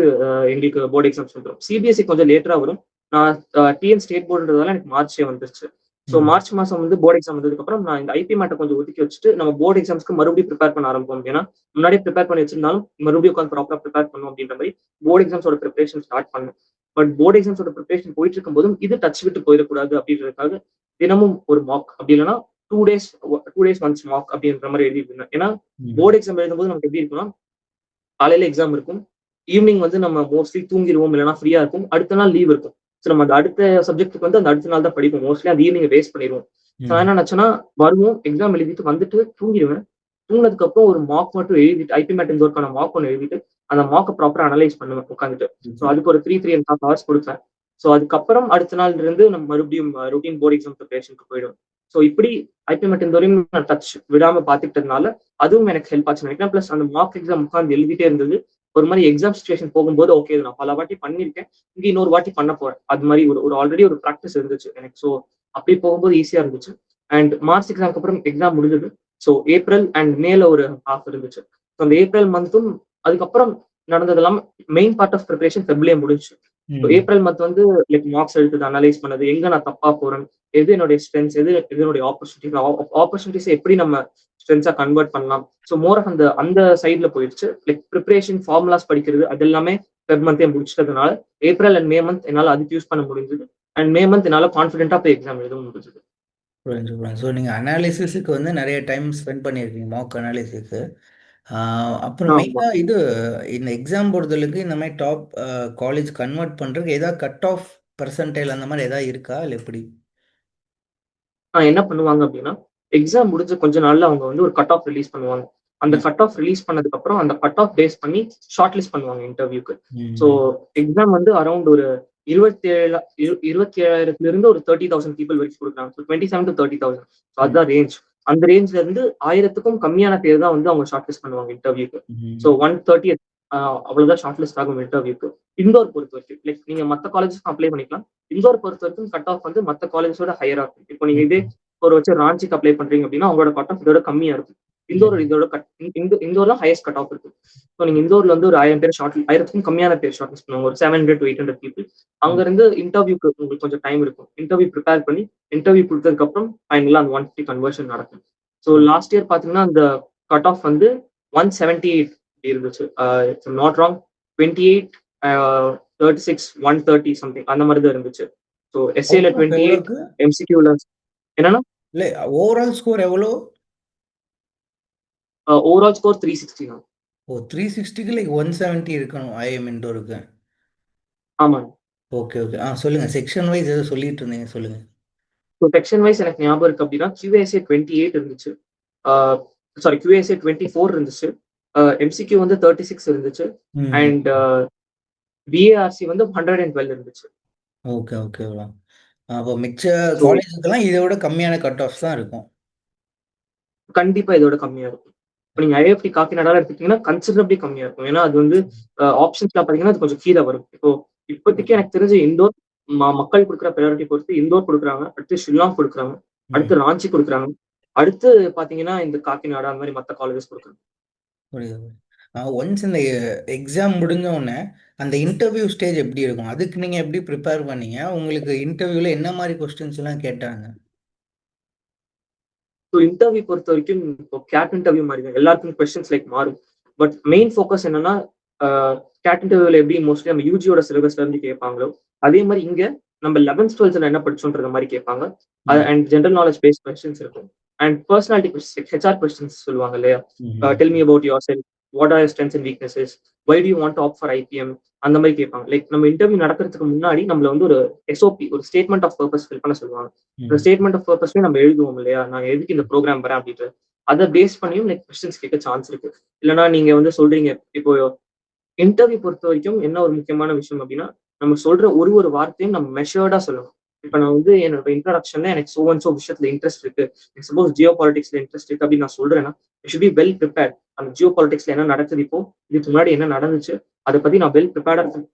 எங்களுக்கு போர்டு எக்ஸாம்ஸ் வந்துரும். சிபிஎஸ்இ கொஞ்சம் லேட்டரா வரும். நான் டிஎன் ஸ்டேட் போர்டுன்றதால எனக்கு மார்ச்சே வந்துருச்சு. ஸோ ம். மார்ச் மாசம் வந்து போர்டு எக்ஸாம் வந்ததுக்கப்புறம் நான் இந்த ஐபி மேட்ட கொஞ்சம் ஒதுக்கி வச்சுட்டு நம்ம போர்டு எக்ஸாம்ஸ்க்கு மறுபடியும் ப்ரிப்பேர் பண்ண ஆரம்பிப்போம். ஏன்னா முன்னாடியே ப்ரிப்பேர் பண்ணி வச்சிருந்தாலும் மறுபடியும் உட்காந்து ப்ராப்பரா ப்ரிப்பேர் பண்ணணும் அப்படின்ற மாரி போர்டு எக்ஸாம்ஸோட ப்ரிப்பரேஷன் ஸ்டார்ட் பண்ணேன். பட் போர்டு எக்ஸாம்ஸோட ப்ரிப்பரேஷன் போயிட்டு இருக்கும்போதும் இது டச் விட்டு போயிடக்கூடாது அப்படின்றதுக்காக தினமும் ஒரு மாக் அப்படி இல்லைன்னா 2 டேஸ் ஒன்ஸ் மாக் அப்படின்ற மாதிரி எழுதிட்டு இருந்தேன். ஏன்னா ம். போர்டு எக்ஸாம் எழுதும்போது நமக்கு எப்படி இருக்கும்னா காலையில எக்ஸாம் இருக்கும். ஈவினிங் வந்து நம்ம மோஸ்ட்லி தூங்கிருவோம் இல்லைன்னா ஃப்ரீயா இருக்கும். அடுத்த நாள் லீவ் இருக்கும். ஸோ நம்ம அந்த அடுத்த சப்ஜெக்ட்டுக்கு வந்து அந்த அடுத்த நாள் தான் படிப்போம். மோஸ்ட்லி அந்த ஈவினிங் வேஸ்ட் பண்ணிருவோம். ஸோ நான் ம். என்ன நினைச்சேன்னா, வருவோம், எக்ஸாம் எழுதிட்டு வந்துட்டு தூங்கிருவேன். தூங்குனதுக்கு அப்புறம் ஒரு மார்க் மட்டும் எழுதிட்டு ஐபி மேட் இந்தோருக்கான மார்க் ஒண்ணு எழுதிட்டு, அந்த மார்க்க ப்ராப்பரா அனலைஸ் பண்ணுவேன் உட்காந்துட்டு. ஸோ ம். அதுக்கு ஒரு 3 ஹவர்ஸ் குடுப்பேன். ஸோ அதுக்கப்புறம் அடுத்த நாள்ல இருந்து நம்ம மறுபடியும் ரொட்டீன் போர்ட் எக்ஸாம் ப்ரிப்பரேஷனுக்கு போயிடுவேன். ஸோ இப்படி ஐபி மேட் இந்தோரையும் நான் டச் விடாம பார்த்துக்கிட்டதுனால, அதுவும் எனக்கு ஹெல்ப் ஆச்சுன்னு நினைக்கிறேன். பிளஸ் அந்த மார்க் எக்ஸாம் உட்கார்ந்து எழுதிட்டே இருந்தது. ஒரு மாரி எக்ஸாம் சிச்சுவேஷன் போகும்போது, ஓகே இது நான் பல வாட்டி பண்ணியிருக்கேன். இங்க இன்னொரு வாட்டி பண்ண போறேன். அது மாரி ஒரு ஒரு ஆல்ரெடி ஒரு பிராக்டிஸ் இருந்துச்சு எனக்கு. ஸோ அப்படி போகும்போது ஈஸியா இருந்துச்சு. அண்ட் மார்ச் எக்ஸாம்க்கு அப்புறம் எக்ஸாம் முடிஞ்சது. ஸோ ஏப்ரல் அண்ட் மேல ஒரு ஹால்ஃப் இருந்துச்சு. ஸோ அந்த ஏப்ரல் மந்த்தும் அதுக்கப்புறம் நடந்ததெல்லாம் மெயின் பார்ட் ஆஃப் ப்ரிப்பரேஷன் ஃபெப்லயே முடிஞ்சுச்சு. ஸோ ம். ஏப்ரல் மந்த் வந்து லைக் மார்க்ஸ் எடுத்தது அனலைஸ் பண்ணது, எங்க நான் தப்பா போறேன், எது என்னுடைய ஸ்ட்ரென்த்ஸ், எது எது என்னுடைய ஆப்பர்ச்சுனிட்டிஸ் எப்படி நம்ம ஸ்ட்ரென்த்ஸா கன்வெர்ட் பண்ணலாம். ஸோ மோர் ஆஃப் அந்த அந்த சைட்ல போயிடுச்சு. லைக் ப்ரிப்பரேஷன் ஃபார்முலாஸ் படிக்கிறது அது எல்லாமே ஃபெப் மந்தே முடிச்சிட்டதுனால, ஏப்ரல் அண்ட் மே மந்த் என்னால அதுக்கு யூஸ் பண்ண முடிஞ்சது. அண்ட் மே மந்த் என்னால கான்ஃபிடென்ட்டா போய் எக்ஸாம் எழுத முடிஞ்சது. புரியுது, புரியுது. ஸோ நீங்க அனாலிசிஸுக்கு வந்து நிறைய டைம் ஸ்பெண்ட் பண்ணியிருக்கீங்க மார்க் அனாலிசிஸ்க்கு. அப்புறம் ஆமா. மெயினாக இந்த எக்ஸாம் பொறுத்தளவுக்கு இந்த மாதிரி டாப் காலேஜ் கன்வெர்ட் பண்ணுறதுக்கு ஏதாவது கட் ஆஃப் பர்சன்டைல் அந்த மாதிரி ஏதாவது இருக்கா இல்லை எப்படி? என்ன பண்ணுவாங்க அப்படின்னா, எக்ஸாம் முடிஞ்ச கொஞ்ச நாள்ல அவங்க வந்து ஒரு கட் ஆஃப் ரிலீஸ் பண்ணுவாங்க. அந்த ம். கட் ஆஃப் ரிலீஸ் பண்ணதுக்கு அப்புறம் அந்த கட் ஆஃப் பேஸ் பண்ணி ஷார்ட் லிஸ்ட் பண்ணுவாங்க இன்டர்வியூக்கு. ஸோ ம். எக்ஸாம் வந்து அரௌண்ட் ஒரு 27,000 இருந்து ஒரு 30,000 பீப்பிள் வரைக்கும் குடுக்குறாங்க. So 27 to 30,000. ஸோ ம். அதுதான் ரேஞ்ச். அந்த ரேஞ்ச்ல இருந்து 1000க்கும் கம்மியான பேர் தான் வந்து அவங்க ஷார்ட் லிஸ்ட் பண்ணுவாங்க இன்டர்வியூக்கு. ஸோ ம். 130 அவ்வளவுதான் ஷார்ட் லிஸ்ட் ஆகும் இன்டர்வியூக்கு. இந்தோர் பொறுத்த வரைக்கும் லைக் நீங்க மத்த காலேஜஸ்க்கு அப்ளை பண்ணிக்கலாம். இந்தோர் பொறுத்த வரைக்கும் கட் ஆஃப் வந்து மத்த காலேஜஸோட ஹையரா இருக்கும். இப்போ நீங்க இதே ம். ஒரு வச்சு ராஞ்சிக்கு அப்ளை பண்றீங்க அப்படின்னா அவங்களோட கட் ஆஃப் இதோட கம்மியா இருக்கும். இந்தோர் ம். இதோட கட் இந்தோர் தான் ஹையஸ்ட் கட் ஆஃப் இருக்கு. ஸோ நீங்க இந்தோர்ல வந்து ஒரு 1000 பேர் 1000க்கும் கம்மியான பேர் ஷார்ட் லிஸ்ட் பண்ணுவாங்க. ஒரு 700 to 800 பீப்புள். அங்க ம். இருந்து இன்டர்வியூக்கு உங்களுக்கு கொஞ்சம் டைம் இருக்கும். இன்டர்வியூ ப்ரிப்பேர் பண்ணி இன்டர்வியூ கொடுத்ததுக்கு அப்புறம் ஃபைனலா அந்த 150 கன்வர்ஷன் நடக்கும். ஸோ ம். லாஸ்ட் இயர் பாத்தீங்கன்னா அந்த கட் ஆஃப் வந்து 178 இருந்துச்சு. நாட் ராங் 28 36 130 சம்திங் அந்த மாதிரி தான் இருந்துச்சு. ஸோ எஸ்ஏல அவுட் ஆஃப் 28 எவ்வளோக்கு? எம்சிக்யூல என்னன்னா இல்லை, ஓவரால் ஸ்கோர் எவ்வளோ? ஓவரால் ஸ்கோர் 360 தான். ஓ 360க்கு லைக் 170 இருக்கணும் ஐஎம் இன்டோருக்கு. ஆமாங்க. ஓகே ஓகே சொல்லுங்க. செக்ஷன் வைஸ் ஏதோ சொல்லிட்டு இருந்தீங்க, சொல்லுங்க. ஸோ செக்ஷன் வைஸ் எனக்கு ஞாபகம் இருக்கு அப்படின்னா QASA 28 இருந்துச்சு. சாரி QASA 24 இருந்துச்சு. MCQ வந்து 36 இருந்துச்சு. ம். அண்ட் BARC வந்து 112 இருந்துச்சு. Okay okay bro. அப்போ மிச்ச ஸோ காலேஜுக்கெல்லாம் இதை விட கம்மியான கட் ஆஃப்ஸ் தான் இருக்கும். கண்டிப்பா இதோட கம்மியா இருக்கும். இப்போ நீங்க IIFT காக்கிநாடால எடுத்துக்கிட்டீங்கன்னா கன்சிடரபிளி கம்மியா இருக்கும். ஏன்னா அது வந்து ஆப்ஷன்ஸ்ல பாத்தீங்கன்னா அது கொஞ்சம் கீழே வரும். இப்போ இப்போதைக்கு எனக்கு தெரிஞ்ச இந்தோர் மக்கள் கொடுக்குற ப்ரையாரிட்டி பொறுத்து இந்தோர் கொடுக்குறாங்க, அடுத்து ஷில்லாங் கொடுக்குறாங்க, ம். அடுத்து ராஞ்சி கொடுக்குறாங்க, அடுத்து பாத்தீங்கன்னா இந்த காக்கிநாடா அந்த மாதிரி மற்ற காலேஜஸ் கொடுக்குறாங்க. புரியுது. ஒன்ஸ் இந்த எக்ஸாம் முடிஞ்ச உடனே அந்த இன்டர்வியூ ஸ்டேஜ் எப்படி இருக்கும்? அதுக்கு நீங்க எப்படி ப்ரிப்பேர் பண்ணீங்க? உங்களுக்கு இன்டர்வியூல என்ன மாதிரி கொஸ்டின்ஸ் எல்லாம் கேட்டாங்க? ஸோ இன்டர்வியூ பொறுத்த வரைக்கும் இப்போ கேட் இன்டர்வியூ மாதிரி தான் எல்லாருக்கும் கொஸ்டின்ஸ் லைக் மாறும். பட் மெயின் ஃபோக்கஸ் என்னன்னா கேட் இன்டர்வியூல எப்படி மோஸ்ட்லி நம்ம யூஜியோட சிலபஸ்ல இருந்து கேட்பாங்களோ அதே மாதிரி இங்க நம்ம 11th 12th என்ன படிச்சோன்ற மாதிரி கேட்பாங்க. ம். And general knowledge based questions இருக்கும். And personality questions, HR questions சொல்லுவாங்க இல்லையா? ம். Tell me about yourself, what are strengths and weaknesses, why do you want to opt for IPM, அந்த மாதிரி கேட்பாங்க. லைக் நம்ம இன்டர்வியூ நடக்கிறதுக்கு முன்னாடி நம்மள வந்து ஒரு SOP, ஒரு ஸ்டேட்மெண்ட் ஆஃப் பர்பஸ் ஃபில் பண்ண சொல்லுவாங்க. இந்த ம். ஸ்டேட்மெண்ட் ஆஃப் பர்பஸ்லயே நம்ம எழுதுவோம் இல்லையா, நான் எதுக்கு இந்த ப்ரோக்ராம் வரேன் அப்படின்ட்டு. அதை பேஸ் பண்ணியும் லைக் கொஸ்டின்ஸ் கேட்க சான்ஸ் இருக்கு. இல்லைன்னா நீங்க வந்து சொல்றீங்க இப்போ இன்டர்வியூ பொறுத்த வரைக்கும் என்ன ஒரு முக்கியமான விஷயம் அப்படின்னா நம்ம சொல்ற ஒரு ஒரு வார்த்தையும் நம்ம மெஷர்டா சொல்லணும். இப்ப நான் வந்து என்னோட இன்ட்ரடக்ஷன்ல எனக்கு சோ அண்ட் சோ விஷயத்துல இன்ட்ரெஸ்ட் இருக்கு, சப்போஸ் ஜியோ பாலிடிக்ஸ்ல இன்ட்ரெஸ்ட் இருக்கு அப்படின்னு நான் சொல்றேன்னா ஷுட் பி வெல் ப்ரிப்பேர்ட். அந்த ஜியோ பாலிடிக்ஸ்ல என்ன நடக்குது, இப்போ இதுக்கு முன்னாடி என்ன நடந்துச்சு, அதை பத்தி நான் வெல் ப்ரிப்பேர்டா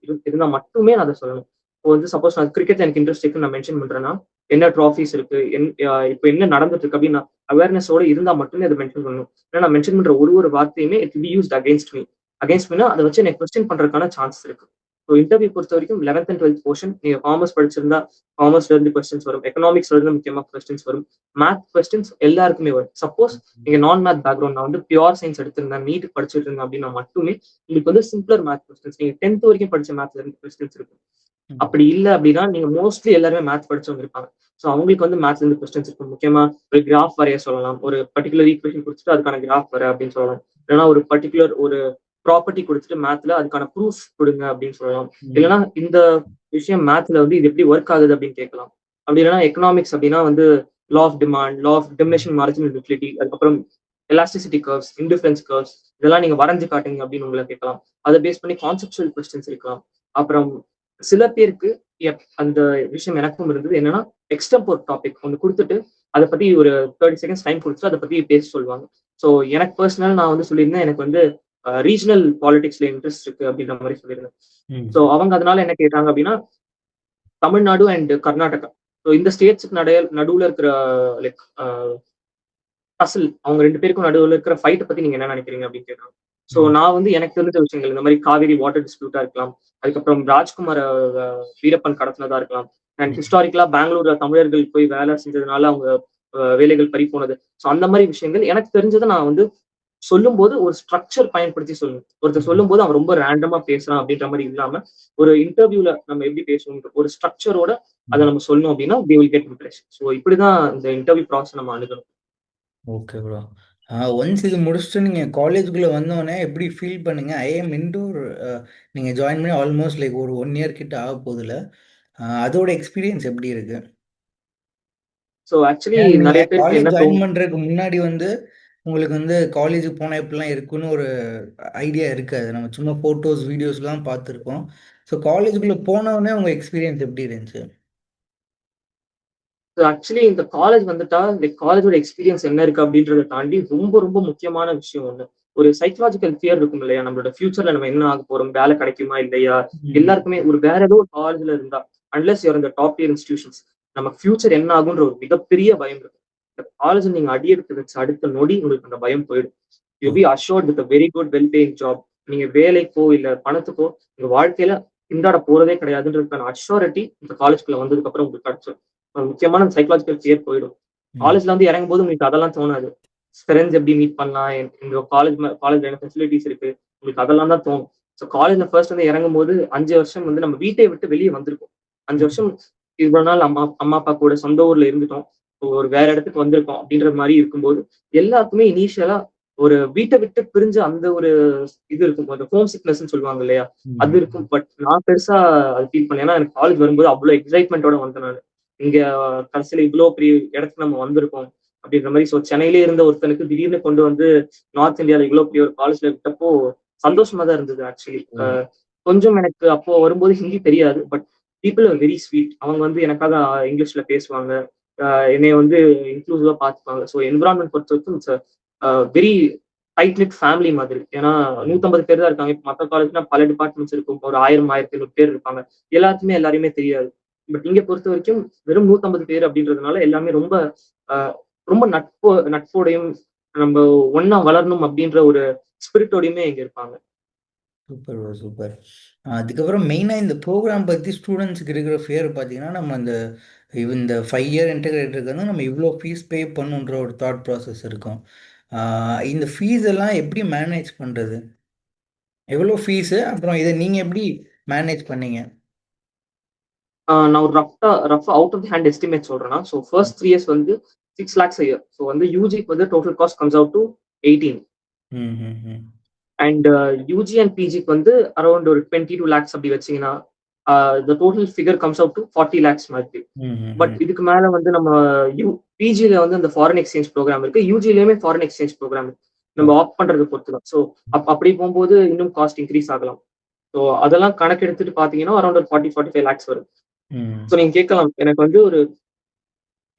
இருந்தா மட்டுமே நான் அதை சொல்லணும். இப்போ வந்து சப்போஸ் நான் கிரிக்கெட்ல எனக்கு இன்ட்ரெஸ்ட் இருக்குன்னு நான் மென்ஷன் பண்றேன்னா என்ன ட்ராஃபிஸ் இருக்கு, இப்போ என்ன நடந்துட்டு இருக்கு அப்படின்னு நான் அவேர்னஸோட இருந்தா மட்டுமே அதை மென்ஷன் பண்ணணும். ஏன்னா நான் மென்ஷன் பண்ற ஒரு ஒரு வார்த்தையுமே இட் பி யூஸ்ட் அகேன்ஸ்ட் மீனா அதை வச்சு எனக்கு கொஸ்டின் பண்றதுக்கான சான்ஸ் இருக்கு. ஸோ இன்டர்வியூ பொறுத்த வரைக்கும் 11th and 12th போர்ஷன் நீங்க காமர்ஸ் படிச்சிருந்தா காமர்ஸ்ல இருந்து கொஸ்டின்ஸ் வரும், எக்கனாமிக்ஸ்ல இருந்து முக்கியமா கொஸ்டின்ஸ் வரும், மேத் கொஸ்டின்ஸ் எல்லாருக்குமே வரும். சப்போஸ் நீங்க நான் மேத் பேக்ரவுண்ட், நான் வந்து பியூர் சயின்ஸ் எடுத்திருந்தேன், நீட் படிச்சுட்டு இருந்தேன் அப்படின்னா மட்டுமே உங்களுக்கு வந்து சிம்பிளர் மேத் கொஸ்டின்ஸ், நீங்க 10th வரைக்கும் படிச்ச மேத்ல இருந்து கொஸ்டின்ஸ் இருக்கும். ம். அப்படி இல்லை அப்படின்னா நீங்க மோஸ்ட்லி எல்லாருமே மேத் படிச்சவங்க இருப்பாங்க. ஸோ அவங்களுக்கு வந்து மேத்ல இருந்து கொஸ்டின்ஸ் இருக்கும். முக்கியமா ஒரு கிராஃப் வரைய சொல்லலாம், ஒரு பர்டிகுலர் ஈக்குவேஷன் கொடுத்துட்டு அதுக்கான கிராஃப் வர அப்படின்னு சொல்லலாம். இல்லைன்னா ஒரு பர்டிகுலர் ஒரு ப்ராப்பர்ட்டி கொடுத்துட்டு மேத்ல அதுக்கான ப்ரூஃப் கொடுங்க அப்படின்னு சொல்லலாம். ம். இல்லைன்னா இந்த விஷயம் மேத்ல வந்து இது எப்படி ஒர்க் ஆகுது அப்படின்னு கேட்கலாம். அப்படி இல்லைன்னா எக்கனாமிக்ஸ் அப்படின்னா வந்து law of demand, law of diminishing marginal utility, அதுக்கப்புறம் எலாஸ்டிசிட்டி கர்வ்ஸ், இன்டிஃபரன்ஸ் கர்வ்ஸ், இதெல்லாம் நீங்க வரைஞ்சு காட்டுங்க அப்படின்னு உங்களை கேட்கலாம். அதை பேஸ் பண்ணி கான்செப்சுவல் கொஸ்டின்ஸ் இருக்கலாம். அப்புறம் சில பேருக்கு அந்த விஷயம் எனக்கும் இருந்தது என்னன்னா எக்ஸ்டம்போர் டாபிக் ஒன்று கொடுத்துட்டு அதை பத்தி ஒரு 30 செகண்ட்ஸ் டைம் கொடுத்துட்டு அதை பத்தி பேச சொல்லுவாங்க. ஸோ எனக்கு பர்சனல் நான் வந்து சொல்லியிருந்தேன் எனக்கு வந்து ரீஜனல் பாலிடிக்ஸ்ல இன்ட்ரெஸ்ட் இருக்கு அப்படின்ற மாதிரி சொல்லியிருந்தேன். ம். ஸோ அவங்க அதனால என்ன கேட்டாங்க அப்படின்னா தமிழ்நாடு அண்ட் கர்நாடகா, ஸோ இந்த ஸ்டேட்ஸுக்கு நடுவுல இருக்கிற லைக் டசல், அவங்க ரெண்டு பேருக்கும் நடுவில் இருக்கிற ஃபைட்டை பத்தி நீங்க என்ன நினைக்கிறீங்க அப்படின்னு கேட்டாங்க. ஸோ ம். நான் வந்து எனக்கு தெரிஞ்ச விஷயங்கள் இந்த மாதிரி காவிரி வாட்டர் டிஸ்பியூட்டா இருக்கலாம், அதுக்கப்புறம் ராஜ்குமார் வீரப்பன் கடத்தினதா இருக்கலாம், அண்ட் ம். ஹிஸ்டாரிக்கலா பெங்களூர்ல தமிழர்கள் போய் வேலை செஞ்சதுனால அவங்க வேலைகள் பறி போனது. ஸோ அந்த மாதிரி விஷயங்கள் எனக்கு தெரிஞ்சதை நான் வந்து சொல்லும் போது ஒரு ஸ்ட்ரக்சர் பயன்படுத்தி சொல்லணும். ஒருத்தர் ம். சொல்லும் போது அவன் ரொம்ப ரேண்டமா பேசுறான் அப்படின்ற மாதிரி இல்லாம ஒரு இன்டர்வியூல நம்ம எப்படி பேசணும் ஒரு ஸ்ட்ரக்சரோட அதை ம். நம்ம சொல்லணும் அப்படின்னா they will get impressed. So இப்படிதான் இந்த இன்டர்வியூ ப்ராசஸ் நம்ம அணுகணும். Okay bro. ஒன்ஸ் இது முடிச்சுட்டு நீங்கள் காலேஜுக்குள்ளே வந்தோடனே எப்படி ஃபீல் பண்ணுங்க? ஐஎம் இன்டோர் நீங்கள் ஜாயின் பண்ணி ஆல்மோஸ்ட் லைக் ஒரு 1 இயர் கிட்ட ஆக போகுதுல, அதோட எக்ஸ்பீரியன்ஸ் எப்படி இருக்கு? ஸோ ஆக்சுவலி ஏன்னா நிறைய நீங்கள் பேருக்கு காலேஜ் என்ன ஜாயின் தோணும். பண்ணுறதுக்கு முன்னாடி வந்து உங்களுக்கு வந்து காலேஜுக்கு போனால் எப்படிலாம் இருக்குன்னு ஒரு ஐடியா இருக்காது. நம்ம சும்மா ஃபோட்டோஸ் வீடியோஸ்லாம் பார்த்துருக்கோம். ஸோ காலேஜுக்குள்ளே போனோடனே உங்கள் எக்ஸ்பீரியன்ஸ் எப்படி இருந்துச்சு? ஆக்சுவலி இந்த காலேஜ் வந்துட்டா இந்த காலேஜோட எக்ஸ்பீரியன்ஸ் என்ன இருக்கு அப்படின்றத தாண்டி ரொம்ப ரொம்ப முக்கியமான விஷயம் ஒண்ணு, ஒரு சைக்கலாஜிக்கல் ஃபியர் இருக்கும் இல்லையா, நம்மளோட ஃபியூச்சர்ல நம்ம என்ன ஆக போறோம், வேலை கிடைக்குமா இல்லையா. ம். எல்லாருக்குமே ஒரு வேற ஏதோ ஒரு காலேஜ்ல இருந்தா அன்லெஸ் யூர் இந்த டாப் டியர் இன்ஸ்டிடியூஷன்ஸ் நமக்கு ஃபியூச்சர் என்ன ஆகுன்ற ஒரு மிகப்பெரிய பயம் இருக்கும். இந்த காலேஜ் நீங்க அடி எடுத்து வச்சு அடுத்த நொடி உங்களுக்கு அந்த பயம் போயிடும். You'll. Be assured with very good well paying job. நீங்க வேலைக்கோ இல்ல பணத்துக்கோ உங்க வாழ்க்கையில திண்டாட போறதே கிடையாதுன்றதுக்கான அஷூரிட்டி இந்த காலேஜ்குள்ள வந்ததுக்கு அப்புறம் உங்களுக்கு கிடைச்சிடும். முக்கியமான சைக்கலாஜிக்கல் ஃபியர் போயிடும். ம். காலேஜ்ல வந்து இறங்கும் போது உங்களுக்கு அதெல்லாம் தோணாது. ஃப்ரெண்ட்ஸ் எப்படி மீட் பண்ணலாம், எங்க காலேஜ்ல என்ன ஃபெசிலிட்டிஸ் இருக்கு, உங்களுக்கு அதெல்லாம் தான் தோணும். ஸோ காலேஜ்ல ஃபர்ஸ்ட் வந்து இறங்கும் போது 5 வருஷம் வந்து நம்ம வீட்டை விட்டு வெளியே வந்திருக்கோம். 5 வருஷம் இவ்வளவு நாள் அம்மா அம்மா அப்பா கூட சொந்த ஊர்ல இருந்துட்டோம், ஒரு வேற இடத்துக்கு வந்திருக்கோம் அப்படின்ற மாதிரி இருக்கும்போது எல்லாருக்குமே இனிஷியலா ஒரு வீட்டை விட்டு பிரிஞ்சு அந்த ஒரு இது இருக்கும், அந்த ஹோம் சிக்னஸ்ன்னு சொல்லுவாங்க இல்லையா, அது இருக்கும். ம். பட் நான் பெருசா அது ஃபீல் பண்ணேன். ஏன்னா எனக்கு காலேஜ் வரும்போது அவ்வளவு எக்ஸைட்மெண்டோட வந்தேன் நான். இங்க கடைசியில இவ்வளவு பெரிய இடத்துக்கு நம்ம வந்திருக்கோம் அப்படின்ற மாதிரி. ஸோ சென்னையிலே இருந்த ஒருத்தனுக்கு திடீர்னு கொண்டு வந்து நார்த் இந்தியால இவ்வளவு பெரிய ஒரு காலேஜ்ல விட்டப்போ சந்தோஷமா தான் இருந்தது ஆக்சுவலி. ம். கொஞ்சம் எனக்கு அப்போ வரும்போது ஹிந்தி தெரியாது, but people are very sweet. அவங்க வந்து எனக்காக இங்கிலீஷ்ல பேசுவாங்க, என்னைய வந்து இன்க்ளூசிவா பார்த்துப்பாங்க. ஸோ என்விரான்மெண்ட் பொறுத்த வரைக்கும் it's very tight knit family மாதிரி. ஏன்னா 150 பேர் தான் இருக்காங்க. இப்போ மற்ற காலேஜ்னா பல டிபார்ட்மெண்ட்ஸ் இருக்கும், ஒரு 1000 1500 பேர் இருப்பாங்க. எல்லாத்துக்குமே எல்லாரையுமே தெரியாது. பட் இங்க பொறுத்த வரைக்கும் வெறும் 150 பேர் அப்படின்றதுனால எல்லாமே ரொம்ப அஹ், ரொம்ப நட்போடையும் நம்ம ஒண்ணா வளரணும் அப்படின்ற ஒரு ஸ்பிரிட்டோடையுமே இங்க இருப்பாங்க. Super bro, super. அதுக்கப்புறம் மெயினாக இந்த ப்ரோக்ராம் பற்றி ஸ்டூடெண்ட்ஸுக்கு இருக்கிற ஃபியர் பார்த்தீங்கன்னா, நம்ம இந்த 5 இயர் இன்டகிரேட்டருக்கு வந்து நம்ம இவ்வளோ ஃபீஸ் பே பண்ணுன்ற ஒரு தாட் ப்ராசஸ் இருக்கும். இந்த ஃபீஸ் எல்லாம் எப்படி மேனேஜ் பண்ணுறது? எவ்வளோ ஃபீஸு? அப்புறம் இதை நீங்கள் எப்படி மேனேஜ் பண்ணீங்க? நான் ஒரு rough out of the hand estimate சொல்றேன்னா, ஸோ ஃபர்ஸ்ட் 3 இயர்ஸ் வந்து 6 lakhs a year. ஸோ வந்து யூஜிக்கு வந்து total cost comes out to 18. ம், ம், ம். அண்ட் யூஜி அண்ட் பிஜிக்கு வந்து அரௌண்ட் ஒரு 22 lakhs அப்படி வச்சீங்கன்னா, the total figure comes out to 40 lakhs மாதிரி. ம், ம், பட் ம். இதுக்கு மேல வந்து நம்ம பிஜில வந்து அந்த ஃபாரின் எக்ஸ்சேஞ்ச் ப்ரோக்ராம் இருக்கு, யூஜிலயுமே ஃபாரின் எக்ஸ்சேஞ்ச் ப்ரோக்ராம் இருக்கு. நம்ம ஓகே. ஆப்ட் பண்றது பொறுத்து தான். ஸோ அப்படி போகும்போது இன்னும் காஸ்ட் இன்க்ரீஸ் ஆகலாம். ஸோ அதெல்லாம் கணக்கு எடுத்துட்டு பாத்தீங்கன்னா அரௌண்ட் ஒரு 45 lakhs வரும். ஸோ ம், நீங்க கேட்கலாம், எனக்கு வந்து ஒரு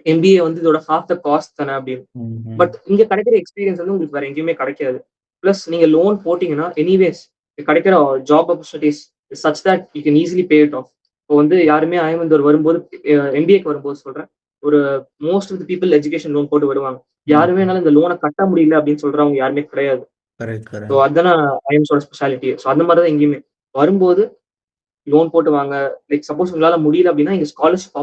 எம்பிஏ வந்து இதோட ஹாஃப் த காஸ்ட் தானே அப்படின்னு. ம், ம். பட் இங்க கிடைக்கிற எக்ஸ்பீரியன்ஸ் வந்து உங்களுக்கு வேற எங்கேயுமே கிடைக்காது. பிளஸ் நீங்க லோன் போட்டீங்கன்னா எனிவேஸ் கிடைக்கிற job opportunities such that you can easily pay it off. இப்போ வந்து யாருமே ஐஎம்எந்தோர் வரும்போது, எம்பிஏக்கு வரும்போது சொல்றேன், ஒரு most of the people education loan போட்டு வருவாங்க. ம், யாருமே ம். என்னால இந்த லோனை கட்ட முடியல அப்படின்னு சொல்றவங்க யாருமே கிடையாது. Correct, so correct. அதுதானே ஐஎம்ஸோட ஸ்பெஷாலிட்டி. ஸோ அந்த மாதிரி தான் எங்கேயுமே வரும்போது லோன் போட்டு வாங்க. லைக் சப்போஸ் உங்களால முடியல அப்படின்னா இங்க ஸ்காலர்ஷிப்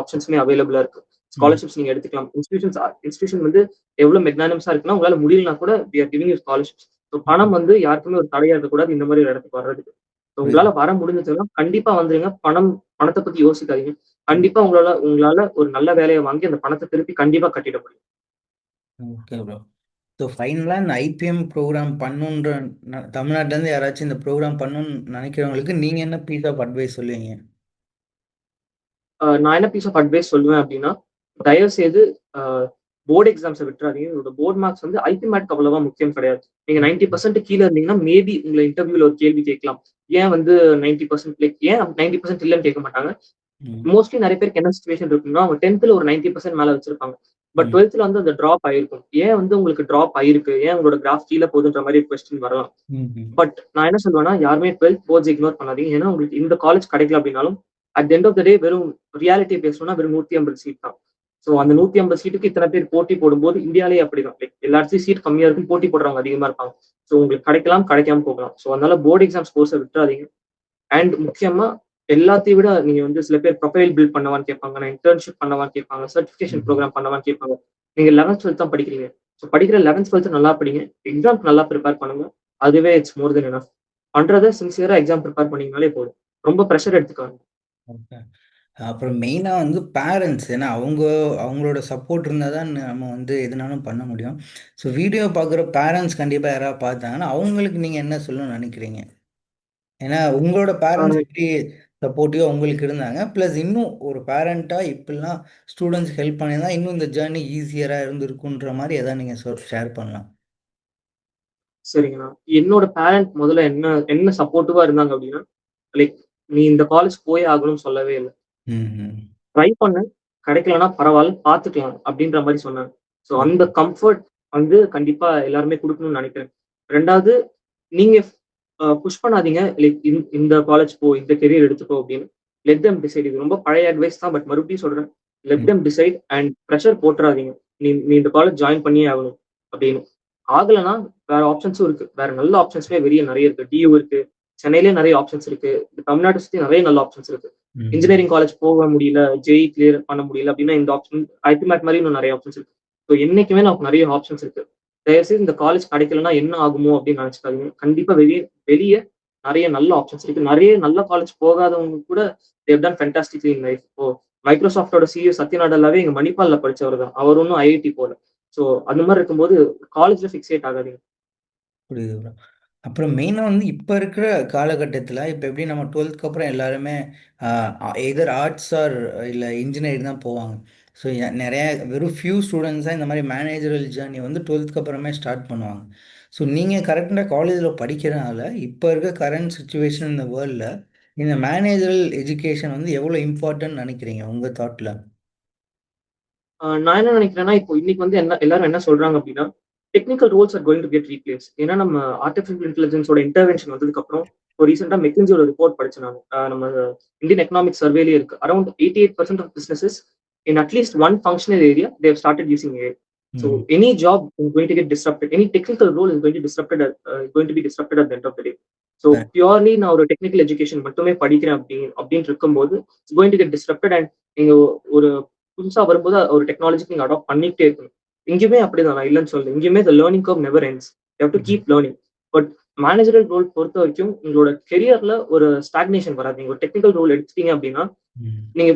ஆப்ஷன்ஸுமே அவைலபிளா இருக்கு. ம், ஸ்காலர்ஷிப்ஸ் நீங்க எடுத்துக்கலாம். இன்ஸ்டிடியூஷன் வந்து எவ்வளவு மெக்னானிம்ஸா இருக்குன்னா, உங்களால முடியலனா கூட we are giving you scholarships. So ம். பணம் வந்து யாருக்குமே ஒரு தடையா இருக்கக்கூடாது இந்த மாதிரி ஒரு இடத்துக்கு வர்றதுக்கு. ஸோ உங்களால புரியுது. வர முடிஞ்சதுன்னா கண்டிப்பா வந்துருங்க. பணத்தை பத்தி யோசிக்காதீங்க. ம். கண்டிப்பா உங்களால உங்களால ஒரு நல்ல வேலையை வாங்கி அந்த பணத்தை திருப்பி கண்டிப்பா கட்டிட முடியும். Okay bro. ஸோ ஃபைனலாக இந்த ஐபிஎம் ப்ரோக்ராம் பண்ணுன்ற தமிழ்நாட்டிலேருந்து யாராச்சும் இந்த ப்ரோக்ராம் பண்ணணும்னு நினைக்கிறவங்களுக்கு நீங்கள் என்ன பீஸ் ஆஃப் அட்வைஸ் சொல்லுவீங்க? நான் என்ன பீஸ் ஆஃப் அட்வைஸ் சொல்லுவேன் அப்படின்னா, தயவு செய்து போர்டு எக்ஸாம்ஸை விட்டுறாதீங்க. உங்களோட போர்ட் மார்க்ஸ் வந்து ஐபி மேட்க்கு அவ்வளவா முக்கியம் கிடையாது. நீங்க ம், 90% கீழே இருந்தீங்கன்னா மேபி உங்களை இன்டர்வியூல ஒரு கேள்வி கேட்கலாம். ஏன் வந்து 90% லைக் ஏன் 90% இல்லைன்னு கேட்க மாட்டாங்க. ம், மோஸ்ட்லி நிறைய பேருக்கு என்ன சுச்சுவேஷன் இருக்குன்னா, அவங்க 10th ஒரு 90% மேல வச்சிருப்பாங்க. பட் ம், 12th வந்து அந்த டிராப் ஆயிருக்கும். ஏன் வந்து உங்களுக்கு டிராப் ஆயிருக்கு, ஏன் உங்களோட கிராஃப் கீழே போகுதுன்ற மாதிரி கொஸ்டின் வரலாம். ம், ம். பட் நான் என்ன சொல்லுவேன்னா, யாருமே 12th போர்ட்ஸ் இக்னோர் பண்ணாதீங்க. ஏன்னா உங்களுக்கு இந்த காலேஜ் கிடைக்கல அப்படின்னாலும் அட் எண்ட் ஆஃப் த டே வெறும் ரியாலிட்டி பேசணும்னா வெறும் 150 சீட் தான். ஸோ அந்த 150 சீட்டுக்கு இத்தனை பேர் போட்டி போடும்போது இந்தியாலே அப்படிதான். லைக் எல்லா இடத்துலயும் சீட் கம்மியா இருக்கும், போட்டி போடுறவங்க அதிகமா இருப்பாங்க. ஸோ உங்களுக்கு கிடைக்கலாம், கிடைக்காம போகலாம். ஸோ அதனால போர்டு எக்ஸாம்ஸ் கோர்ஸை விட்டுறாதீங்க. அண்ட் முக்கியமா எல்லாத்தையும் விட நீங்க வந்து சில பேர் ப்ரொஃபைல் பில்ட் பண்ணவான்னு கேட்பாங்க, நான் இன்டர்ன்ஷிப் பண்ணவான்னு கேட்பாங்க, சர்டிஃபிகேஷன் ம். ப்ரோக்ராம் பண்ணவான்னு கேட்பாங்க. நீங்க 11th 12th தான் படிக்கிறீங்க. ஸோ படிக்கிற 11th 12th நல்லா படிங்க. எக்ஸாம்க்கு நல்லா ப்ரிப்பேர் பண்ணுங்க. அதுவே இட்ஸ் மோர் தென் எனஃப். பண்றதை சின்சியரா எக்ஸாம் ப்ரிப்பேர் பண்ணீங்கனாலே போதும். ரொம்ப ப்ரெஷர் எடுத்துக்காங்க. ஓகே. அப்புறம் மெயினாக வந்து பேரண்ட்ஸ், ஏன்னா அவங்களோட சப்போர்ட் இருந்தால் தான் நம்ம வந்து எதுனாலும் பண்ண முடியும். ஸோ வீடியோ பார்க்குற பேரண்ட்ஸ் கண்டிப்பாக யாராவது பார்த்தாங்கன்னா அவங்களுக்கு நீங்கள் என்ன சொல்லணும்னு நினைக்கிறீங்க? ஏன்னா உங்களோட பேரண்ட்ஸ் எப்படி சப்போர்ட்டிவாக உங்களுக்கு இருந்தாங்க, ப்ளஸ் இன்னும் ஒரு பேரண்ட்டாக இப்படிலாம் ஸ்டூடெண்ட்ஸ் ஹெல்ப் பண்ணியிருந்தா இன்னும் இந்த ஜேர்னி ஈஸியராக இருந்திருக்குன்ற மாதிரி எதாவது நீங்கள் ஷேர் பண்ணலாம். சரிங்கண்ணா. என்னோட பேரண்ட் முதல்ல என்ன என்ன சப்போர்ட்டிவா இருந்தாங்க அப்படின்னா, லைக் நீ இந்த காலேஜ் போயே ஆகணும்னு சொல்லவே இல்ல. ம், ம், ட்ரை பண்ணு. கிடைக்கலன்னா பரவால்ல, பார்த்துக்கலாம் அப்படின்ற மாரி சொன்னாங்க. ஸோ அந்த ம், கம்ஃபர்ட் வந்து கண்டிப்பா எல்லாருமே குடுக்கணும்னு நெனைக்கிறேன். 2வது நீங்க புஷ் பண்ணாதீங்க. லைக் இந்த காலேஜ் போ, இந்த கெரியர் எடுத்துக்கோ அப்படின்னு. Let them decide. இது ரொம்ப பழைய அட்வைஸ் தான். பட் மறுபடியும் சொல்றேன். லெட் ம், தெம் டிசைட் அண்ட் பிரஷர் போட்டுறாதீங்க. நீ இந்த காலேஜ் ஜாயின் பண்ணியே ஆகணும் அப்படின்னு. ஆகலன்னா வேற ஆப்ஷன்ஸும் இருக்கு. வேற நல்ல ஆப்ஷன்ஸ்மே வெளிய நெறைய இருக்கு. டியூ இருக்கு. சென்னையிலேயே நெறைய ஆப்ஷன்ஸ் இருக்கு. தமிழ்நாட்ட சுத்தி நெறைய நல்ல ஆப்ஷன்ஸ் இருக்கு. ம். இன்ஜினியரிங் காலேஜ் போக முடியல, ஜேஇ கிளியர் பண்ண முடியல அப்படின்னா இந்த ஆப்ஷன், ஐபிமேட் மாதிரி இன்னும் நிறைய ஆப்ஷன்ஸ் இருக்கு. ஸோ என்னைக்குமே நமக்கு நிறைய ஆப்ஷன்ஸ் இருக்கு. தயவுசெய்து இந்த காலேஜ் கிடைக்கலன்னா என்ன ஆகுமோ அப்படின்னு நினைச்சுக்காதீங்க. கண்டிப்பா வெளியே வெளியே நிறைய நல்ல ஆப்ஷன்ஸ் இருக்கு. நிறைய நல்ல காலேஜ் போகாதவங்க கூட they've done fantastically in life. இப்போ மைக்ரோசாஃப்டோட சிஇஓ சத்ய நாடல்லாவே எங்க மணிப்பால்ல படிச்சவர் தான். அவர் ஒன்றும் ஐஐடி போல. ஸோ அந்த மாதிரி இருக்கும்போது காலேஜ்ல ஃபிக்ஸேட் ஆகாதீங்க. புரியுது ப்ரோ. அப்புறம் மெயினாக வந்து இப்போ இருக்கிற காலகட்டத்தில் இப்போ எப்படி நம்ம டுவெல்த்துக்கு அப்புறம் எல்லாருமே எதர் ஆர்ட்ஸ் ஆர் இல்லை இன்ஜினியரிங் தான் போவாங்க. ஸோ நிறைய வெறும் ஃபியூ ஸ்டூடெண்ட்ஸ் தான் இந்த மாதிரி மேனேஜரல் ஜேர்னி வந்து டுவெல்த்துக்கு அப்புறமே ஸ்டார்ட் பண்ணுவாங்க. ஸோ நீங்கள் கரெக்டாக காலேஜில் படிக்கிறனால இப்போ இருக்க கரண்ட் சுச்சுவேஷன் இந்த வேர்ல்டில் இந்த மேனேஜரல் எஜுகேஷன் வந்து எவ்வளோ இம்பார்ட்டன்ட் நினைக்கிறீங்க உங்கள் தாட்டில்? நான் என்ன நினைக்கிறேன்னா, இப்போ இன்னைக்கு வந்து என்ன எல்லாரும் என்ன சொல்றாங்க அப்படின்னா, technical roles are going to get replace. ஏன்னா நம்ம ஆர்டிஃபிஷியல் இன்டெலிஜென்ஸோட இன்டர்வென்ஷன் வந்ததுக்கு அப்புறம் இப்போ ரீசெண்டா மெக்கின்சியோட ரிப்போர்ட் படிச்சேன் நான். நம்ம இந்தியன் எக்கனாமிக் சர்வேலயே இருக்கு. Around 88% of businesses in at least one functional area they started using AI. So any job is going to get disrupted, any technical role is going to disrupted, going to be disrupted at the end of the day. So purely நான் ஒரு technical education மட்டுமே படிக்கிறேன் அப்படின்னு இருக்கும்போது it's going to get disrupted. And நீங்க ஒரு புதுசா வரும்போது ஒரு டெக்னாலஜிக்கு நீங்க அடாப்ட் பண்ணிக்கிட்டே இருக்கணும். எங்கேயுமே அப்படிதான், நான் இல்லைன்னு சொல்றேன். எங்கேயுமே the learning curve never ends. You have to keep learning. But managerial role பொறுத்த வரைக்கும் உங்களோட கெரியர்ல ஒரு ஸ்டாக்னேஷன் வராது. நீங்க ஒரு டெக்னிக்கல் ரோல் எடுத்துட்டீங்க அப்படின்னா நீங்க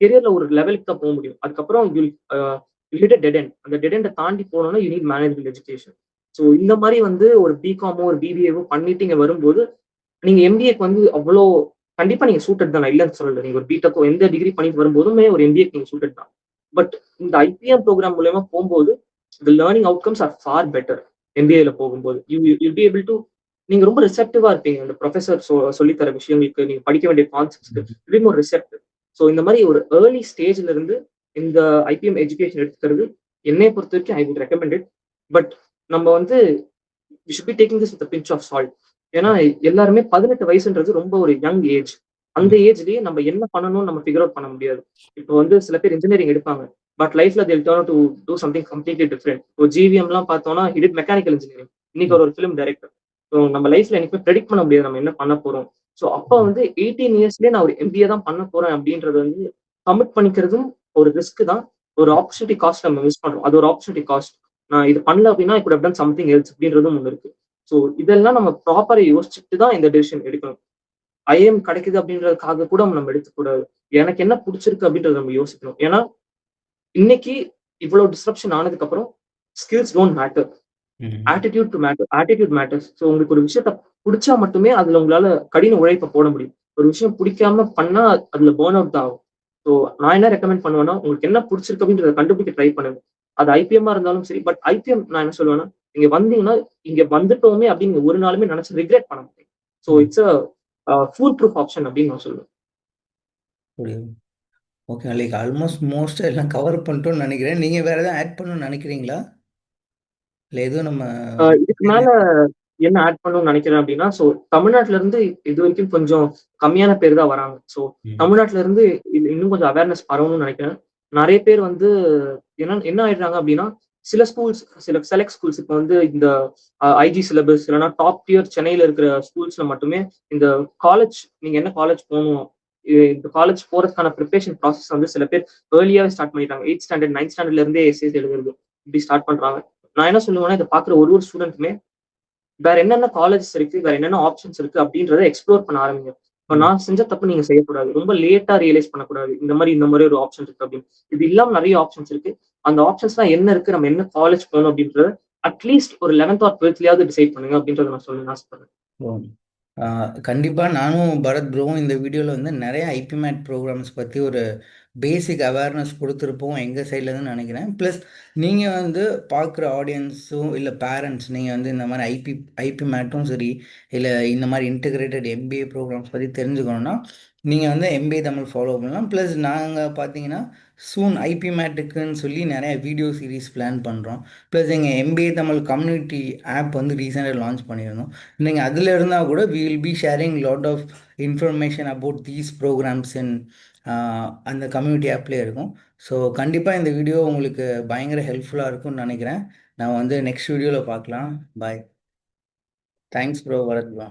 கெரியர்ல ஒரு லெவலுக்கு தான் போக முடியும். அதுக்கப்புறம் ஹிட் டெட் எண்ட். அந்த டெட் எண்டை தாண்டி போனோம்னா you need managerial education. So இந்த மாதிரி வந்து ஒரு பிகாமோ ஒரு பிபிஏவோ பண்ணிட்டு இங்க வரும்போது நீங்க எம்பிஏக்கு வந்து அவ்வளோ கண்டிப்பா நீங்க சூட்டட் தான், நான் இல்லைன்னு சொல்லல. நீங்க ஒரு பிடெக்கோ எந்த டிகிரி பண்ணிட்டு வரும்போதுமே ஒரு எம்பிஏக்கு நீங்க சூட்டட் தான். பட் இந்த ஐபிஎம் ப்ரோக்ராம் மூலயமா போகும்போது the learning outcomes are far better. எம்பிஏல போகும்போது யூ பி ஏபிள் டு நீங்க ரொம்ப ரிசெப்டிவா இருப்பீங்க. அந்த ப்ரொஃபசர் சொல்லித்தர விஷயங்களுக்கு, நீங்க படிக்க வேண்டிய கான்செப்ட்ஸ்க்கு ரொம்ப ரிசெப்டிவ். ஸோ இந்த மாதிரி ஒரு ஏர்லி ஸ்டேஜ்ல இருந்து இந்த ஐபிஎம் எஜுகேஷன் எடுத்துக்கிறது என்னைய பொறுத்த வரைக்கும் I would recommend it. But நம்ம வந்து we should be taking this with pinch of salt. ஏன்னா எல்லாருமே 18 வயசுன்றது ரொம்ப ஒரு யங் ஏஜ். அந்த ஏஜ்லயே நம்ம என்ன பண்ணணும்னு நம்ம ஃபிகர் அவுட் பண்ண முடியாது. இப்போ வந்து சில பேர் இன்ஜினியரிங் எடுப்பாங்க, பட் லைஃப்ல தேல் turn to do something completely different. இப்போ ஜிவிஎம்லாம் பார்த்தோம்னா ஹி டிட் மெக்கானிக்கல் இன்ஜினியரிங், இன்னைக்கு ஒரு ஃபிலிம் டைரக்டர். ஸோ நம்ம லைஃப்ல எனக்குமே ப்ரெடிக்ட் பண்ண முடியாது நம்ம என்ன பண்ண போறோம். ஸோ அப்போ வந்து 18 இயர்ஸ்லயே நான் ஒரு எம்பிஏ தான் பண்ண போறேன் அப்படின்றது வந்து கமிட் பண்ணிக்கிறதும் ஒரு ரிஸ்க் தான். ஒரு ஆப்பர்ச்சுனிட்டி காஸ்ட் நம்ம மிஸ் பண்றோம். அது ஒரு ஆப்பர்ச்சுனிட்டி காஸ்ட். நான் இது பண்ணல அப்படின்னா I could have done something else அப்படின்றதும் ஒன்று இருக்கு. ஸோ இதெல்லாம் நம்ம ப்ராப்பரா யோசிச்சுட்டு தான் இந்த டெசிஷன் எடுக்கணும். ஐஎம் கிடைக்குது அப்படின்றதுக்காக கூட நம்ம எடுத்துக்கூடாது. எனக்கு என்ன பிடிச்சிருக்கு அப்படின்றத நம்ம யோசிக்கணும். ஏன்னா இன்னைக்கு இவ்வளவு டிஸ்ரப்ஷன் ஆனதுக்கு அப்புறம் skills don't matter, attitude to matter, attitude matters. So உங்களுக்கு ஒரு விஷயத்த பிடிச்சா மட்டுமே அதுல உங்களால கடின உழைப்பை போட முடியும். ஒரு விஷயம் பிடிக்காம பண்ணா அதுல பேர்ன் அவுட் தான் ஆகும். ஸோ நான் என்ன ரெக்கமெண்ட் பண்ணுவேன்னா, உங்களுக்கு என்ன பிடிச்சிருக்கு அப்படின்றத கண்டுபிடிக்க ட்ரை பண்ணுங்க. அது ஐபிஎம்மா இருந்தாலும் சரி. பட் ஐபிஎம் நான் என்ன சொல்லுவேன்னா, நீங்க வந்தீங்கன்னா இங்க வந்துட்டோமே அப்படின்னு ஒரு நாளுமே நினைச்சு ரிக்ரெட் பண்ண முடியும். So it's a full proof option அப்படின்னு நான் சொல்லுவேன். புரியுது. ஓகே, லைக் ஆல்மோஸ்ட் மோஸ்ட் எல்லாம் கவர் பண்ணிட்டோம்னு நினைக்கிறேன். நீங்கள் வேறு எதாவது ஆட் பண்ணணும்னு நினைக்கிறீங்களா? இல்லை எதுவும் நம்ம இதுக்கு மேல என்ன ஆட் பண்ணணும்னு நினைக்கிறேன் அப்படின்னா, ஸோ தமிழ்நாட்டுல இருந்து இது வரைக்கும் கொஞ்சம் கம்மியான பேர் தான் வராங்க. ஸோ தமிழ்நாட்டுல இருந்து இது இன்னும் கொஞ்சம் அவேர்னஸ் பரவணும்னு நினைக்கிறேன். நிறைய பேர் வந்து என்ன என்ன ஆயிடுறாங்க அப்படின்னா, சில ஸ்கூல்ஸ், சில செலக்ட் ஸ்கூல்ஸ் இப்போ வந்து இந்த ஐஜி சிலபஸ் இல்லைன்னா டாப் டியர் சென்னையில இருக்கிற ஸ்கூல்ஸ்ல மட்டுமே இந்த காலேஜ், நீங்க என்ன காலேஜ் போகணும், இந்த காலேஜ் போறதுக்கான ப்ரிப்பரேஷன் ப்ராசஸ் வந்து சில பேர் ஏர்லியாவே ஸ்டார்ட் பண்ணிட்டாங்க. 8th ஸ்டாண்டர்ட் 9th ஸ்டாண்டர்ட்ல இருந்தே எஸ்ஏஸ் எழுதுறது இப்படி ஸ்டார்ட் பண்றாங்க. நான் என்ன சொல்லுவேன்னா, இதை பாக்குற ஒரு ஒரு ஸ்டூடெண்ட்டுமே வேற என்னென்ன காலேஜஸ் இருக்கு, வேற என்னென்ன ஆப்ஷன்ஸ் இருக்கு அப்படின்றத எக்ஸ்ப்ளோர் பண்ண ஆரம்பிங்க. இப்போ நான் செஞ்ச தப்பு நீங்க செய்யக்கூடாது. ரொம்ப லேட்டா ரியலைஸ் பண்ணக்கூடாது இந்த மாதிரி ஒரு ஆப்ஷன் இருக்கு அப்படின்னு. இது இல்லாம நிறைய ஆப்ஷன்ஸ் இருக்கு. அந்த ஆப்ஷன்ஸ்லாம் என்ன இருக்கு, நம்ம என்ன காலேஜ் போகணும் அப்படின்றத அட்லீஸ்ட் ஒரு 11th ஆர் 12th டிசைட் பண்ணுங்க அப்படின்றத நான் சொல்ல ஆசைப்படுறேன். கண்டிப்பாக நானும் பரத் ப்ரோவும் இந்த வீடியோவில் வந்து நிறைய ஐபிமேட் ப்ரோக்ராம்ஸ் பற்றி ஒரு பேசிக் அவேர்னஸ் கொடுத்துருப்போம் எங்கள் சைட்லேருந்து நினைக்கிறேன். ப்ளஸ் நீங்கள் வந்து பார்க்குற ஆடியன்ஸும் இல்லை பேரண்ட்ஸ், நீங்கள் வந்து இந்த மாதிரி ஐபி மேட்டும் சரி இல்லை இந்த மாதிரி இன்டகிரேட்டட் எம்பிஏ ப்ரோக்ராம்ஸ் பற்றி தெரிஞ்சுக்கணுன்னா நீங்கள் வந்து எம்பிஏ தமிழ் ஃபாலோ பண்ணலாம். ப்ளஸ் நாங்கள் பார்த்தீங்கன்னா சூன் ஐபி மேட்டுக்குன்னு சொல்லி நிறைய வீடியோ சீரீஸ் பிளான் பண்ணுறோம். ப்ளஸ் எங்கள் எம்பிஏ தமிழ் கம்யூனிட்டி ஆப் வந்து ரீசெண்டாக லான்ச் பண்ணியிருந்தோம். நீங்கள் அதில் இருந்தால் கூட we will be sharing lot of information about these programs in அந்த கம்யூனிட்டி ஆப்லேயே இருக்கும். ஸோ கண்டிப்பாக இந்த வீடியோ உங்களுக்கு பயங்கர ஹெல்ப்ஃபுல்லாக இருக்கும்னு நினைக்கிறேன். நான் வந்து நெக்ஸ்ட் வீடியோவில் பார்க்கலாம். பாய். தேங்க்ஸ் ப்ரோ, வரத் ப்ரோ.